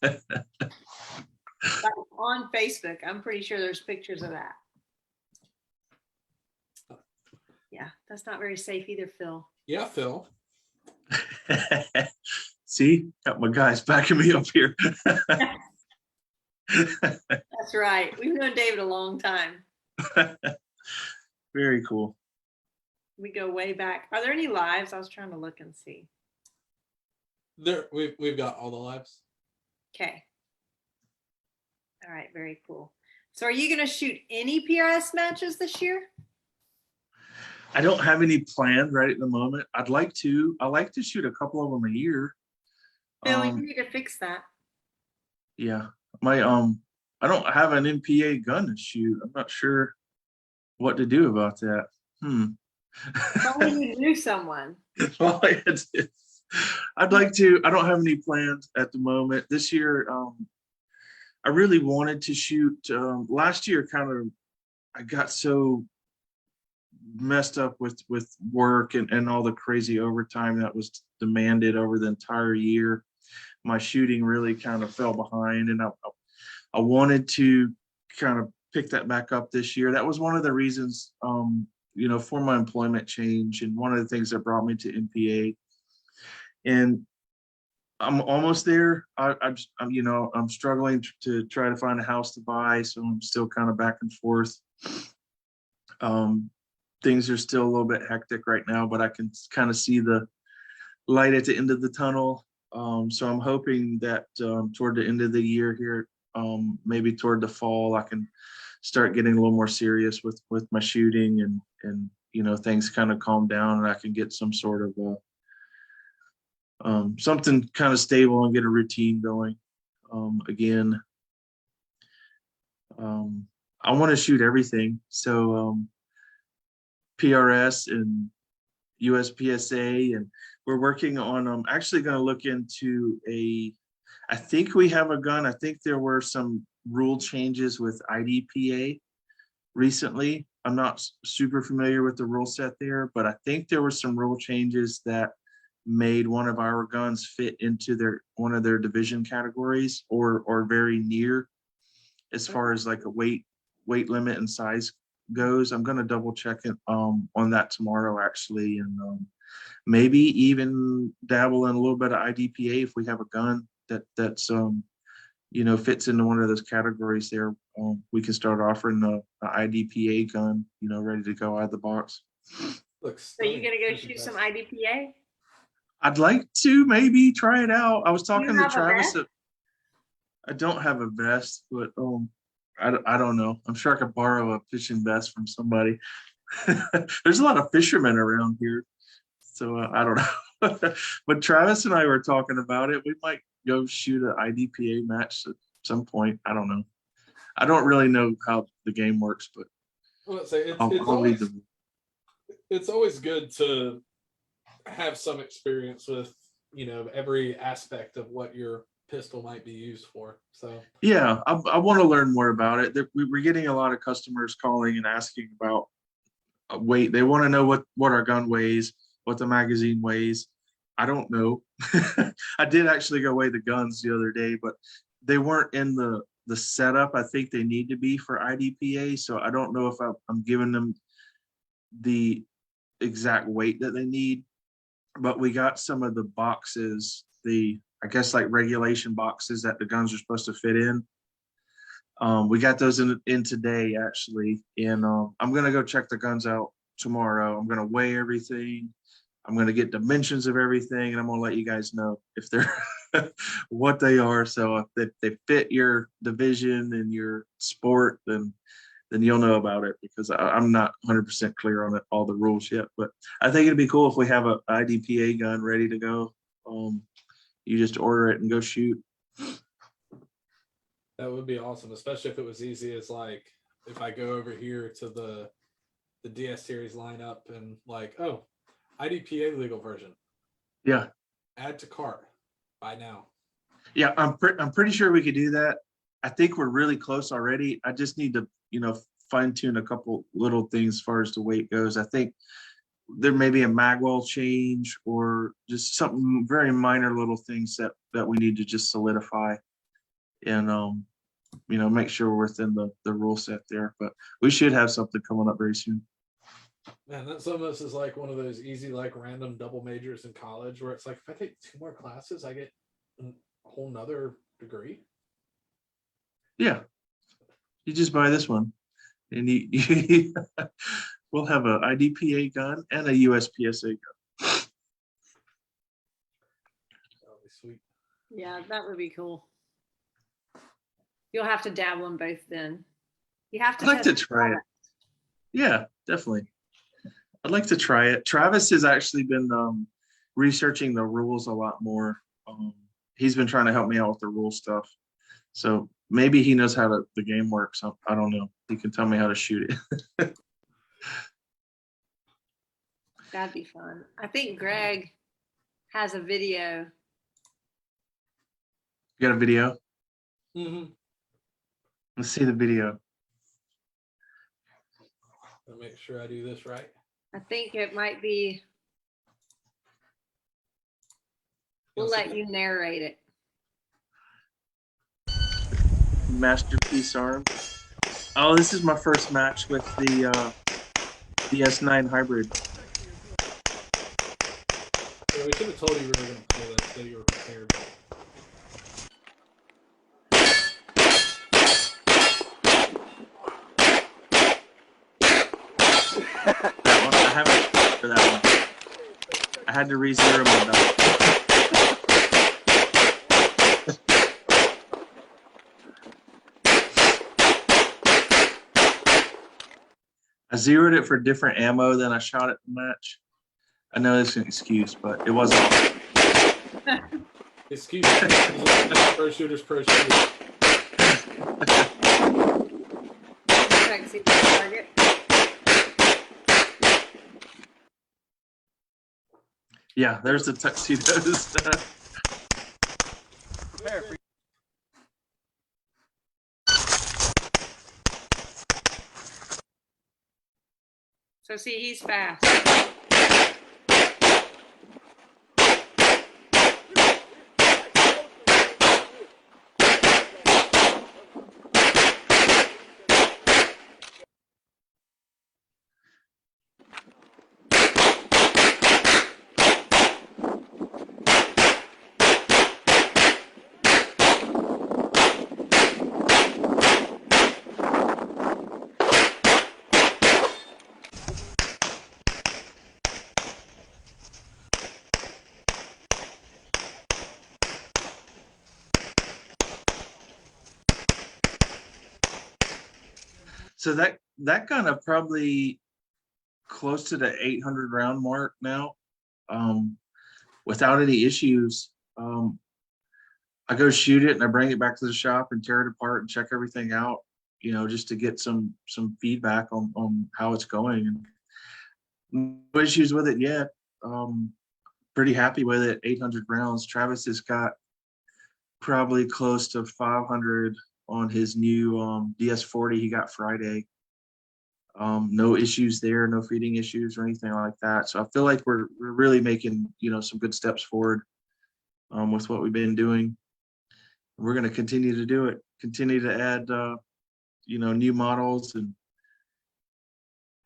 Like on Facebook. I'm pretty sure there's pictures of that. Yeah, that's not very safe either, Phil. Yeah, Phil. See, got my guys backing me up here. That's right. We've known David a long time. Very cool. We go way back. Are there any lives? I was trying to look and see. We've got all the lives. Okay. All right, very cool. So are you going to shoot any PRS matches this year? I don't have any planned right at the moment. I like to shoot a couple of them a year. Phil, you need to fix that. Yeah. I don't have an MPA gun to shoot. I'm not sure what to do about that. Only you knew someone. Well, I'd like to. I don't have any plans at the moment. This year, I really wanted to shoot. Last year, I got so messed up with work and all the crazy overtime that was demanded over the entire year. My shooting really kind of fell behind, and I wanted to kind of pick that back up this year. That was one of the reasons, for my employment change, and one of the things that brought me to MPA. And I'm almost there. I'm struggling to try to find a house to buy, so I'm still kind of back and forth. Things are still a little bit hectic right now, but I can kind of see the light at the end of the tunnel. So I'm hoping that toward the end of the year here, maybe toward the fall, I can start getting a little more serious with my shooting, and things kind of calm down, and I can get some sort of something kind of stable and get a routine going again. I want to shoot everything. So PRS and USPSA, and we're working on, I'm actually going to look into I think we have a gun. I think there were some rule changes with IDPA recently. I'm not super familiar with the rule set there, but I think there were some rule changes that made one of our guns fit into one of their division categories, or very near, as far as like a weight limit and size goes. I'm going to double check it on that tomorrow, actually, and maybe even dabble in a little bit of IDPA if we have a gun that's fits into one of those categories there. We can start offering the IDPA gun, ready to go out of the box. So you gonna go shoot some IDPA? I'd like to maybe try it out. I was talking to have a Travis. vest? I don't have a vest, but I don't know. I'm sure I could borrow a fishing vest from somebody. There's a lot of fishermen around here, so I don't know. But Travis and I were talking about it. We might go shoot an IDPA match at some point. I don't know. I don't really know how the game works, but it's always good to have some experience with every aspect of what your pistol might be used for. So yeah, I want to learn more about it. We're getting a lot of customers calling and asking about weight. They want to know what our gun weighs, what the magazine weighs. I don't know. I did actually go weigh the guns the other day, but they weren't in the setup I think they need to be for IDPA. So I don't know if I'm giving them the exact weight that they need. But we got some of the boxes, I guess like regulation boxes that the guns are supposed to fit in. We got those in today, actually. And I'm going to go check the guns out tomorrow. I'm going to weigh everything. I'm going to get dimensions of everything, and I'm going to let you guys know if they're what they are. So if they fit your division and your sport, then you'll know about it, because I'm not 100% clear on all the rules yet. But I think it'd be cool if we have a IDPA gun ready to go. You just order it and go shoot. That would be awesome, especially if it was easy as like if I go over here to the DS series lineup and like, oh, IDPA legal version, Yeah, add to cart, buy now. yeah, I'm pretty sure we could do that. I think we're really close already. I just need to, fine tune a couple little things as far as the weight goes. I think there may be a magwell change or just something very minor little things that we need to just solidify and make sure we're within the rule set there. But we should have something coming up very soon. Man, that some of this is like one of those easy, like random double majors in college where it's like, if I take 2 more classes, I get a whole nother degree. Yeah, you just buy this one, and you we'll have a IDPA gun and a USPSA gun. That'll be sweet. Yeah, that would be cool. You'll have to dabble in both then. You have to I'd like to test try it. Yeah, definitely. I'd like to try it. Travis has actually been researching the rules a lot more. He's been trying to help me out with the rule stuff. So maybe he knows how the game works. I don't know. He can tell me how to shoot it. That'd be fun. I think Greg has a video. You got a video? Mm-hmm. Let's see the video. I'll make sure I do this right. I think it might be. We'll let you narrate it. MasterPiece arm. Oh, this is my first match with the S9 hybrid. Yeah, we should have told you we were going to pull this so you were prepared. That one, I haven't for that one. I had to re-zero my belt. I zeroed it for different ammo than I shot at the match. I know it's an excuse, but it was awesome. Excuse me. Pro shooters, pro shooters. Sexy target. Yeah, there's the tuxedos. So see, he's fast. So that gun of probably close to the 800 round mark now, without any issues. I go shoot it and I bring it back to the shop and tear it apart and check everything out, just to get some feedback on how it's going. No issues with it yet. Pretty happy with it. 800 rounds. Travis has got probably close to 500 on his new DS40 he got Friday. No issues there, no feeding issues or anything like that. So I feel like we're really making some good steps forward with what we've been doing. We're going to continue to do it, continue to add new models, and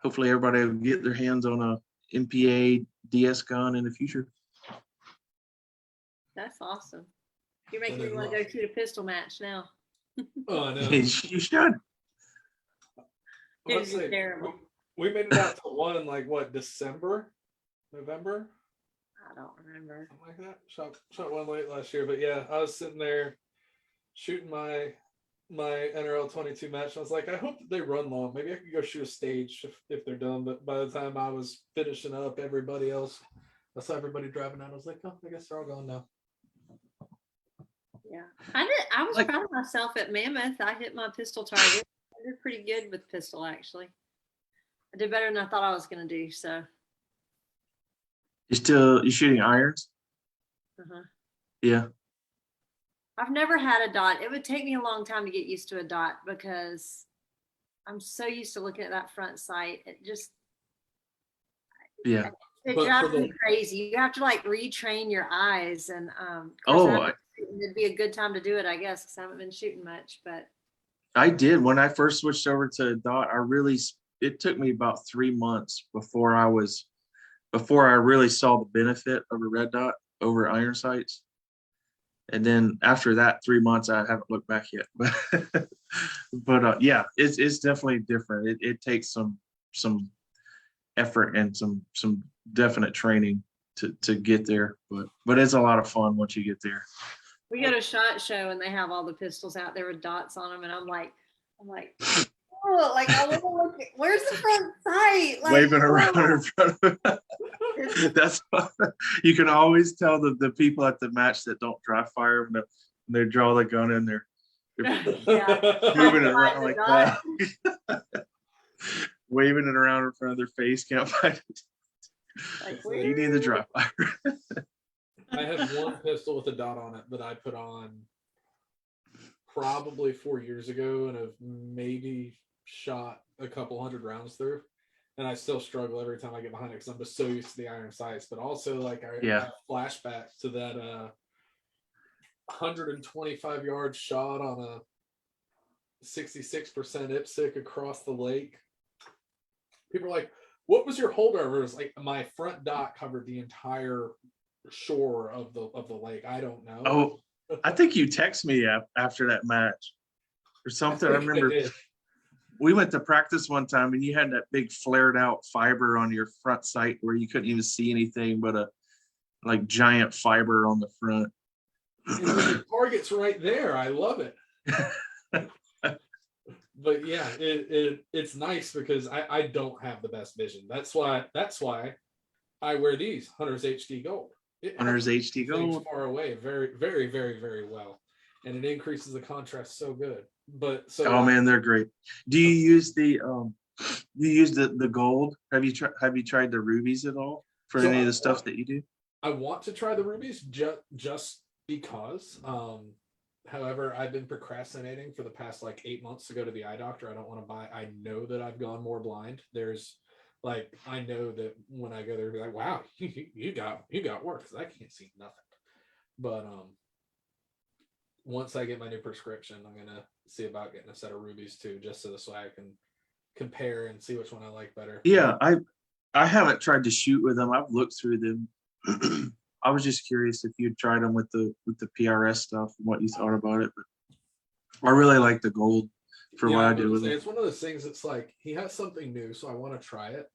hopefully everybody will get their hands on a MPA DS gun in the future. That's awesome. You're making me want to go shoot a pistol match now. Oh, I know. You should. It'd be terrible. We made it out to one in like what, December, November? I don't remember. Something like that. Shot one late last year, but yeah, I was sitting there shooting my NRL 22 match. And I was like, I hope that they run long. Maybe I could go shoot a stage if they're done. But by the time I was finishing up, everybody else, I saw everybody driving out. I was like, oh, I guess they're all gone now. Yeah. I was Like- proud of myself at Mammoth. I hit my pistol target. I did pretty good with pistol, actually. I did better than I thought I was going to do. So, You shooting irons? uh-huh. Yeah. I've never had a dot. It would take me a long time to get used to a dot because I'm so used to looking at that front sight. Yeah. It But drives for the- me crazy. You have to like retrain your eyes, and of Oh, course, it'd be a good time to do it, I guess, because I haven't been shooting much. But I did. When I first switched over to dot, it took me about 3 months before I really saw the benefit of a red dot over iron sights. And then after that 3 months, I haven't looked back yet. But yeah, it's definitely different. It takes some effort and some definite training to get there. But it's a lot of fun once you get there. we go to SHOT Show and they have all the pistols out there with dots on them, and I'm like, oh, like I want to look. Where's the front sight? Like, Waving around oh. in front of that's you can always tell the people at the match that don't dry fire when they draw the gun in there. They're moving it around like that. Waving it around in front of their face, can't find it. Like, So you need the dry fire. I have one pistol with a dot on it that I put on probably 4 years ago and have maybe shot a couple hundred rounds through. And I still struggle every time I get behind it because I'm just so used to the iron sights. But also, like, I have flashbacks to that 125 yard shot on a 66% IPSC across the lake. People are like, what was your holdover? It was like my front dot covered the entire shore of the lake. I don't know. Oh, I think you text me after that match or something. I remember we went to practice one time and you had that big flared out fiber on your front sight where you couldn't even see anything but a like giant fiber on the front. The target's right there. I love it. But yeah, it's nice because I don't have the best vision. That's why I wear these Hunter's HD Gold. Hunter's HD Gold far away, very, very, very, very well, and it increases the contrast so good. But so oh man, they're great. Do you use the gold? Have you tried the rubies at all for any of the stuff that you do? I want to try the rubies just because. However, I've been procrastinating for the past like 8 months to go to the eye doctor. I don't want to buy. I know that I've gone more blind. I know that when I go there, be like, wow, you got work because I can't see nothing. But once I get my new prescription, I'm gonna see about getting a set of rubies too, just so I can compare and see which one I like better. Yeah, I haven't tried to shoot with them. I've looked through them. I was just curious if you'd tried them with the PRS stuff and what you thought about it. But I really like the gold for what I do with it. It's one of those things. It's like he has something new, so I want to try it.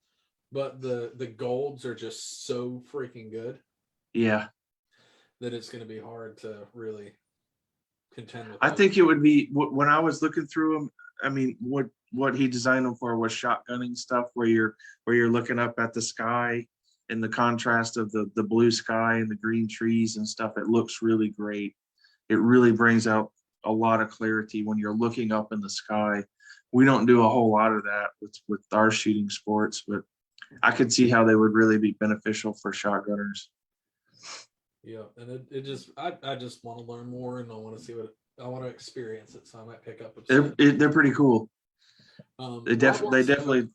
But the golds are just so freaking good. Yeah, that it's going to be hard to really contend with. I think it would be when I was looking through them. I mean, what he designed them for was shotgunning stuff, where you're looking up at the sky and the contrast of the blue sky and the green trees and stuff. It looks really great. It really brings out a lot of clarity when you're looking up in the sky. We don't do a whole lot of that with our shooting sports, but I could see how they would really be beneficial for shotgunners. Yeah, and it just I just want to learn more, and I want to see I want to experience it, so I might pick up. They're pretty cool. They Rob definitely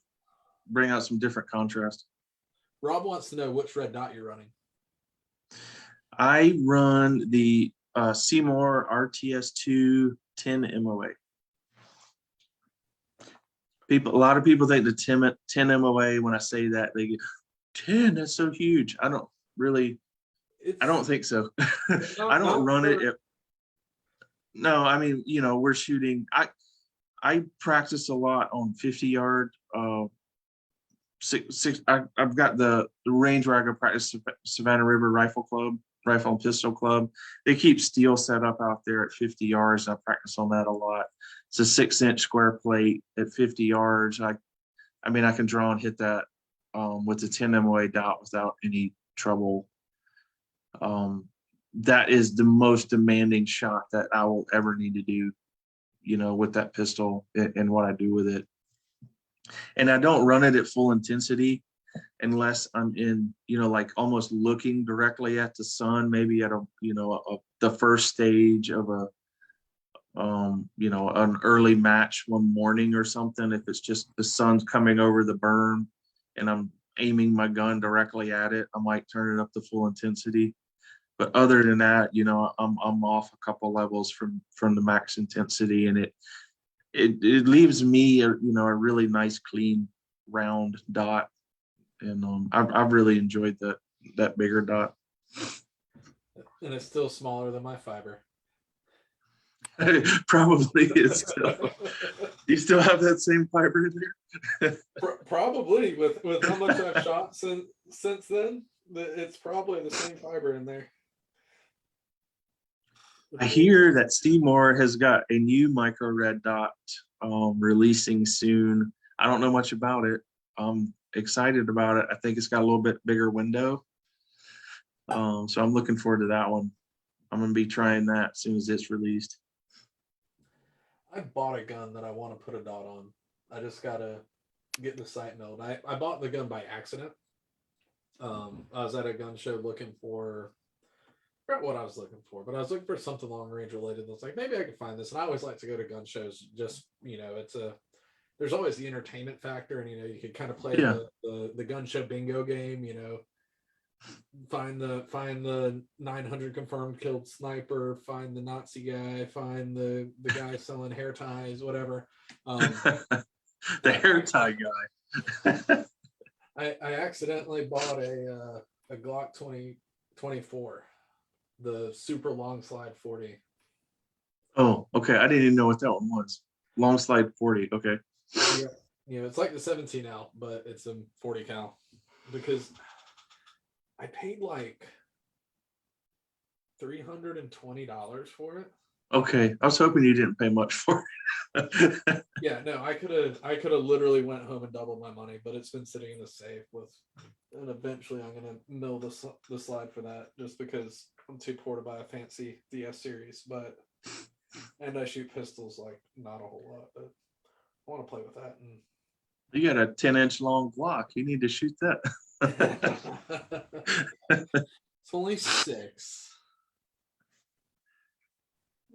bring out some different contrast. Rob wants to know which red dot you're running. I run the Seymour RTS2 10 MOA. A lot of people think the 10 MOA, when I say that, they get 10, that's so huge. I don't think so. I don't run it. No, I mean, we're shooting. I practice a lot on 50-yard. I've got the range where I go practice Savannah River Rifle and Pistol Club. They keep steel set up out there at 50 yards. I practice on that a lot. It's a 6-inch square plate at 50 yards. I can draw and hit that with the 10 MOA dot without any trouble. that is the most demanding shot that I will ever need to do, you know, with that pistol and what I do with it. And I don't run it at full intensity unless I'm in, you know, like almost looking directly at the sun, maybe at a, you know, the first stage of a, you know, an early match one morning or something. If it's just the sun's coming over the berm and I'm aiming my gun directly at it, I might turn it up to full intensity. But other than that, you know, I'm off a couple levels from the max intensity, and it leaves me a, you know, a really nice clean round dot. And I've really enjoyed that bigger dot. And it's still smaller than my fiber. Probably is still. Do you still have that same fiber in there? Probably with how much I've shot since then, it's probably the same fiber in there. I hear that Seymour has got a new micro red dot releasing soon. I don't know much about it. I'm excited about it. I think it's got a little bit bigger window. So I'm looking forward to that one. I'm gonna be trying that as soon as it's released. I bought a gun that I want to put a dot on. I just gotta get the sight milled. I bought the gun by accident. I was at a gun show looking for, I forgot what I was looking for, but I was looking for something long range related. I was like, maybe I could find this. And I always like to go to gun shows. Just, you know, there's always the entertainment factor, and you know, you could kind of play the gun show bingo game. You know, find the 900 confirmed killed sniper, find the Nazi guy, find the guy selling hair ties, whatever. The hair tie guy. I accidentally bought a Glock 24, the super long slide 40. Oh, okay. I didn't even know what that one was. Long slide 40. Okay. Yeah, you know, it's like the 17L, but it's a 40 cal, because I paid like $320 for it. Okay. I was hoping you didn't pay much for it. Yeah, no, I could have literally went home and doubled my money, but it's been sitting in the safe and eventually I'm gonna mill the slide for that, just because I'm too poor to buy a fancy DS series, and I shoot pistols like not a whole lot, but I want to play with that. And You got a 10-inch long Glock. You need to shoot that. it's only 6.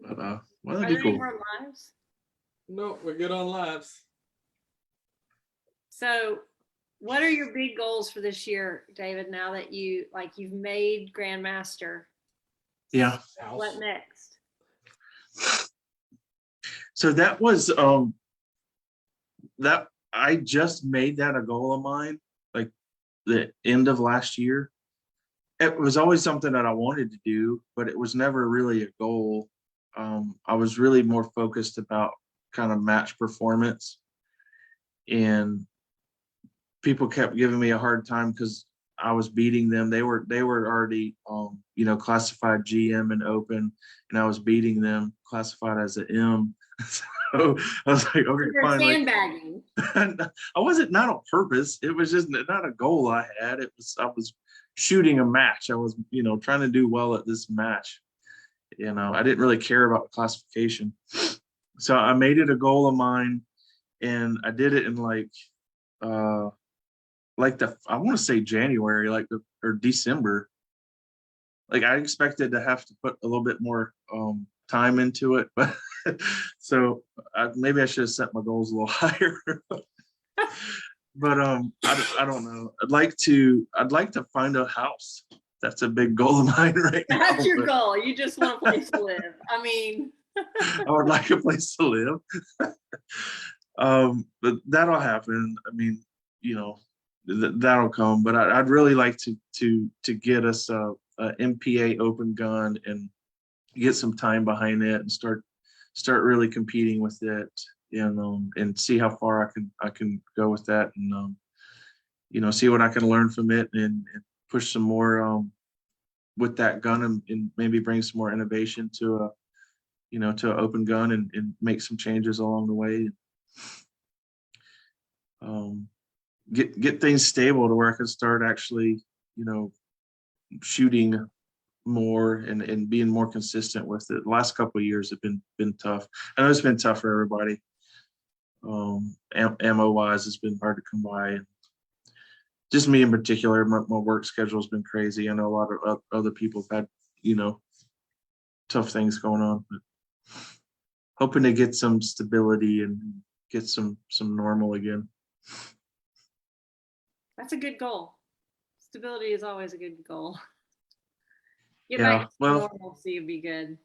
But well, Are that'd there be any cool. more lives? No, we're good on lives. So what are your big goals for this year, David, now that you've made Grandmaster? Yeah. What next? So that was that I just made that a goal of mine, like the end of last year. It was always something that I wanted to do, but it was never really a goal. I was really more focused about kind of match performance, and people kept giving me a hard time because I was beating them. They were already you know, classified GM and open, and I was beating them classified as an M. So I was like, okay, You're fine. sandbagging. Like, I wasn't, not on purpose. It was just not a goal I had. I was shooting a match. I was, you know, trying to do well at this match. You know, I didn't really care about the classification. So I made it a goal of mine, and I did it in like I want to say January, or December. Like I expected to have to put a little bit more time into it, but so maybe I should have set my goals a little higher. But I don't know. I'd like to find a house. That's a big goal of mine right now. That's your goal. You just want a place to live. I mean, I would like a place to live. But that'll happen. I mean, you know, that'll come. But I'd really like to get us a MPA open gun and get some time behind it and start really competing with it, and see how far I can go with that, and you know, see what I can learn from it, and push some more with that gun, and maybe bring some more innovation to an open gun, and make some changes along the way. Get things stable to where I can start actually, you know, shooting more and being more consistent with it. The last couple of years have been tough. I know it's been tough for everybody. Ammo wise, it's been hard to come by. And just me in particular, my work schedule has been crazy. I know a lot of other people have had, tough things going on, but hoping to get some stability and get some normal again. That's a good goal. Stability is always a good goal. Get Yeah, back to well, normalcy would be good.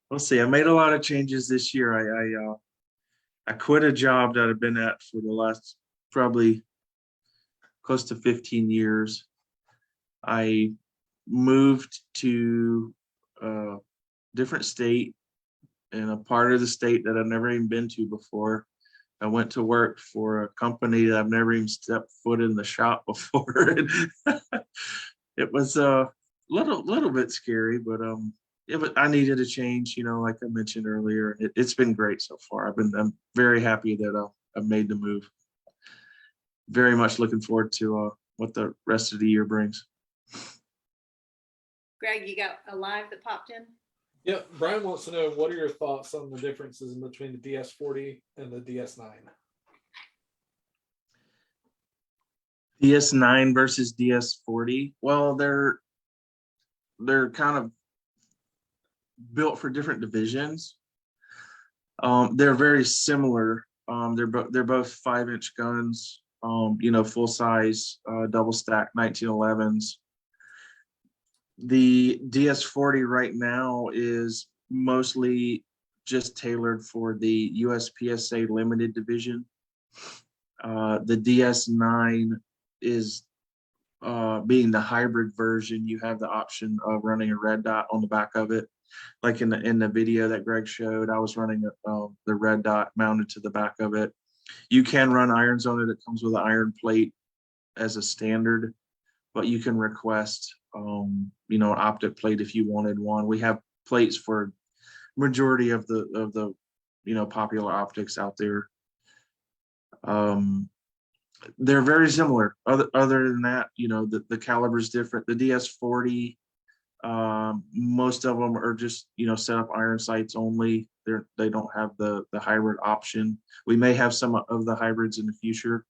We'll see. I made a lot of changes this year. I quit a job that I've been at for the last probably close to 15 years. I moved to a different state, in a part of the state that I've never even been to before. I went to work for a company that I've never even stepped foot in the shop before. It was a little bit scary, but I needed a change, like I mentioned earlier. It's been great so far. I'm very happy that I've made the move. Very much looking forward to what the rest of the year brings. Greg, you got a live that popped in? Yep. Brian wants to know, what are your thoughts on the differences in between the DS40 and the DS9? DS9 versus DS40. Well, they're kind of built for different divisions. They're very similar. They're both 5-inch guns. Full size, double stack 1911s. The DS40 right now is mostly just tailored for the USPSA limited division. The DS9 is being the hybrid version. You have the option of running a red dot on the back of it. Like in the video that Greg showed, I was running the red dot mounted to the back of it. You can run irons on it. It comes with an iron plate as a standard, but you can request an optic plate if you wanted one. We have plates for majority of the popular optics out there. They're very similar. Other than that, the caliber is different. The DS40, most of them are just set up iron sights only. They don't have the hybrid option. We may have some of the hybrids in the future.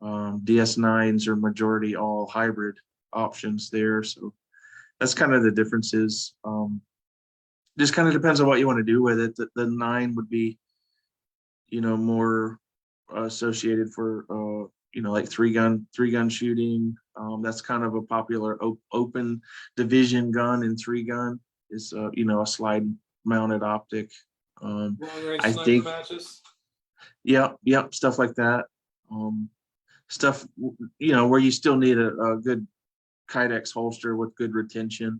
DS9s are majority all hybrid options there, so that's kind of the differences. Just kind of depends on what you want to do with it. The 9 would be more associated for like three gun shooting. That's kind of a popular open division gun. And 3-gun is a slide mounted optic. Long range I sniper think matches. Yep, stuff like that. Stuff where you still need a good Kydex holster with good retention.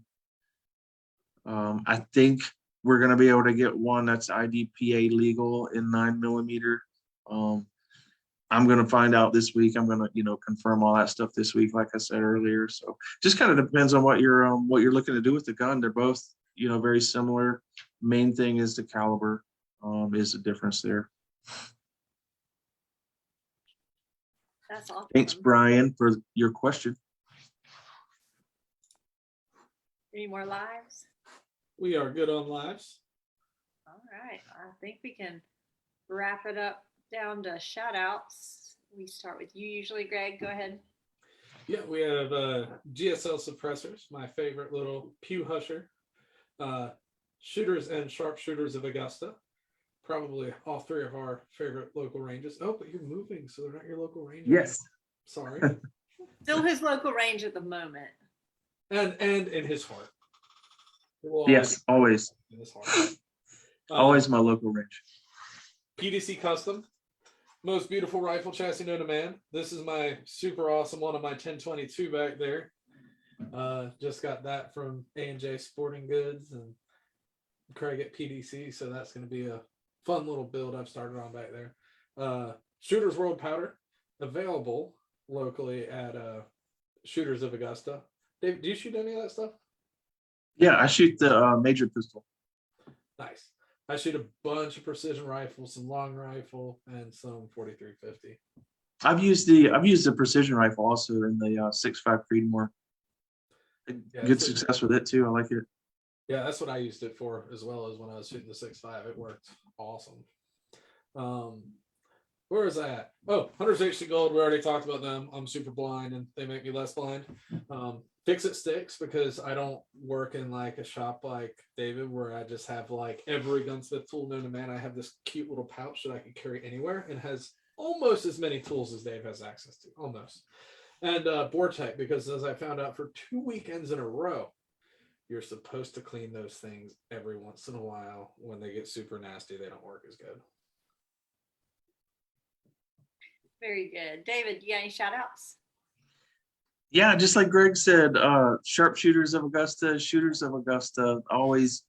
I think we're going to be able to get one that's IDPA legal in 9mm. I'm going to find out this week. I'm going to confirm all that stuff this week, like I said earlier. So just kind of depends on what you're looking to do with the gun. They're both very similar. Main thing is the caliber is the difference there. That's awesome. Thanks, Brian, for your question. Any more lives? We are good on lives. All right. I think we can wrap it up down to shout outs. We start with you usually, Greg. Go ahead. Yeah, we have GSL suppressors, my favorite little pew husher. Shooters and sharpshooters of Augusta. Probably all 3 of our favorite local ranges. Oh, but you're moving, so they're not your local ranges. Yes. Sorry. Still his local range at the moment. And in his heart. Yes, always. In his heart. Always my local range. PDC Custom. Most beautiful rifle chassis known to man. This is my super awesome one of my 1022 back there. Just got that from A&J Sporting Goods and Craig at PDC, so that's going to be a fun little build I've started on back there. Shooters World Powder, available locally at Shooters of Augusta. Dave, do you shoot any of that stuff? Yeah, I shoot the major pistol. Nice. I shoot a bunch of precision rifles, some long rifle, and some 4350. I've used the precision rifle also in the 6.5 Creedmoor. Yeah, Good success with it too. I like it. Yeah, that's what I used it for, as well as when I was shooting the 6.5. It worked awesome. Where is that? Oh, Hunter's HD Gold. We already talked about them. I'm super blind and they make me less blind. Fix It Sticks, because I don't work in like a shop like David where I just have like every gunsmith tool known to man. I have this cute little pouch that I can carry anywhere and has almost as many tools as Dave has access to, almost. And Vortec, because as I found out for 2 weekends in a row, you're supposed to clean those things every once in a while. When they get super nasty, they don't work as good. Very good. David, you got any shout outs? Yeah, just like Greg said, Sharpshooters of Augusta, Shooters of Augusta, always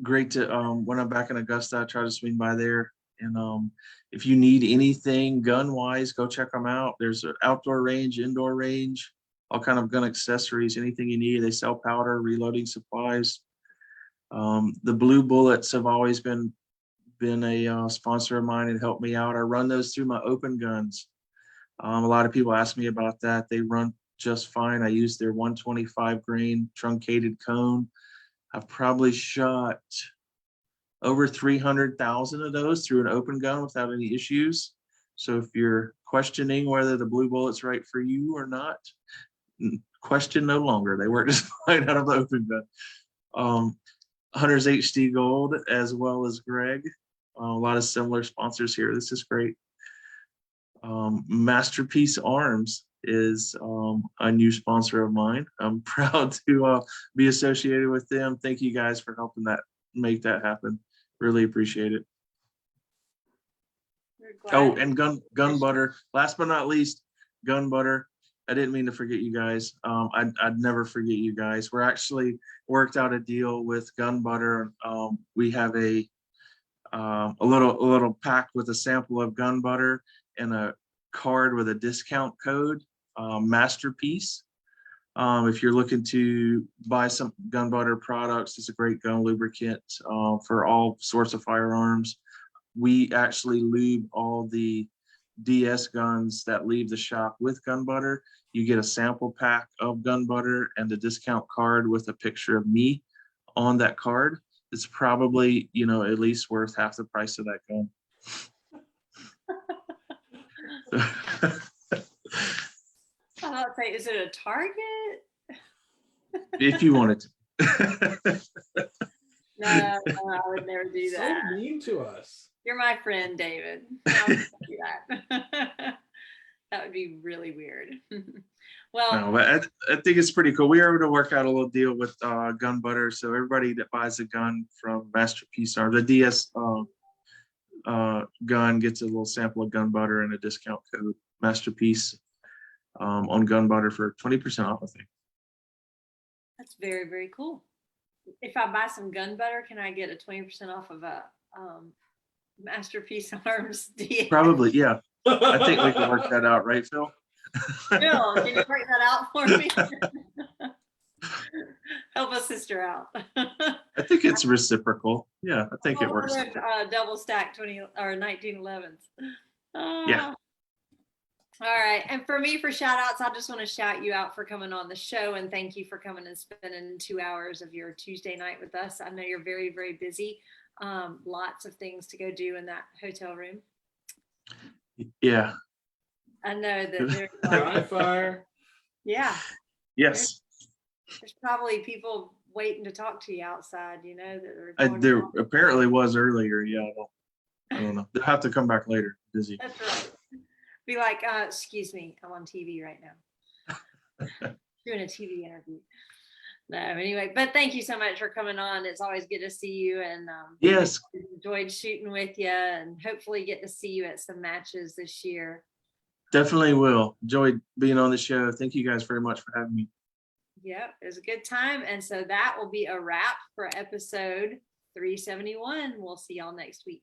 great to, when I'm back in Augusta, I try to swing by there. And if you need anything gun wise, go check them out. There's an outdoor range, indoor range, all kind of gun accessories, anything you need. They sell powder, reloading supplies. The Blue Bullets have always been a sponsor of mine and helped me out. I run those through my open guns. A lot of people ask me about that. They run just fine. I use their 125 grain truncated cone. I've probably shot over 300,000 of those through an open gun without any issues. So if you're questioning whether the Blue Bullet's right for you or not, question no longer. They work just fine out of the open gun. Hunter's HD Gold, as well as Greg. A lot of similar sponsors here. This is great. MasterPiece Arms is a new sponsor of mine. I'm proud to be associated with them. Thank you guys for helping make that happen. Really appreciate it. Oh, and gun butter. Last but not least, gun butter. I didn't mean to forget you guys. I'd never forget you guys. We're actually worked out a deal with gun butter. We have a little pack with a sample of gun butter and a card with a discount code, MasterPiece. If you're looking to buy some gun butter products, it's a great gun lubricant for all sorts of firearms. We actually lube all the DS guns that leave the shop with gun butter. You get a sample pack of gun butter and a discount card with a picture of me on that card. It's probably, at least worth half the price of that gun. I was say, is it a Target? If you wanted to. No, I would never do that. So mean to us. You're my friend, David. I would do that. That would be really weird. Well, no, but I think it's pretty cool. We were able to work out a little deal with gun butter. So everybody that buys a gun from MasterPiece or the DS gun gets a little sample of gun butter and a discount code MasterPiece on gun butter for 20% off, I think. that's very, very cool. If I buy some gun butter, can I get a 20% off of a MasterPiece Arms DS? Probably, yeah. I think we can work that out, right, Phil? Phil, can you work that out for me? Help a sister out. I think it's reciprocal. Yeah, I think it works. Double stack 20 or 1911s. Yeah. All right. And for me, for shout outs, I just want to shout you out for coming on the show and thank you for coming and spending 2 hours of your Tuesday night with us. I know you're very, very busy. Lots of things to go do in that hotel room. Yeah. I know that there's Dry fire. yeah. Yes. There's probably people waiting to talk to you outside, that are going There on. apparently was earlier. Yeah. I don't know. They'll have to come back later. Busy. That's right. Be like, excuse me, I'm on TV right now. Doing a TV interview. No, anyway, but thank you so much for coming on. It's always good to see you, and Yes. enjoyed shooting with you, and hopefully get to see you at some matches this year. Definitely will. Enjoyed being on the show. Thank you guys very much for having me. Yep, it was a good time. And so that will be a wrap for episode 371. We'll see y'all next week.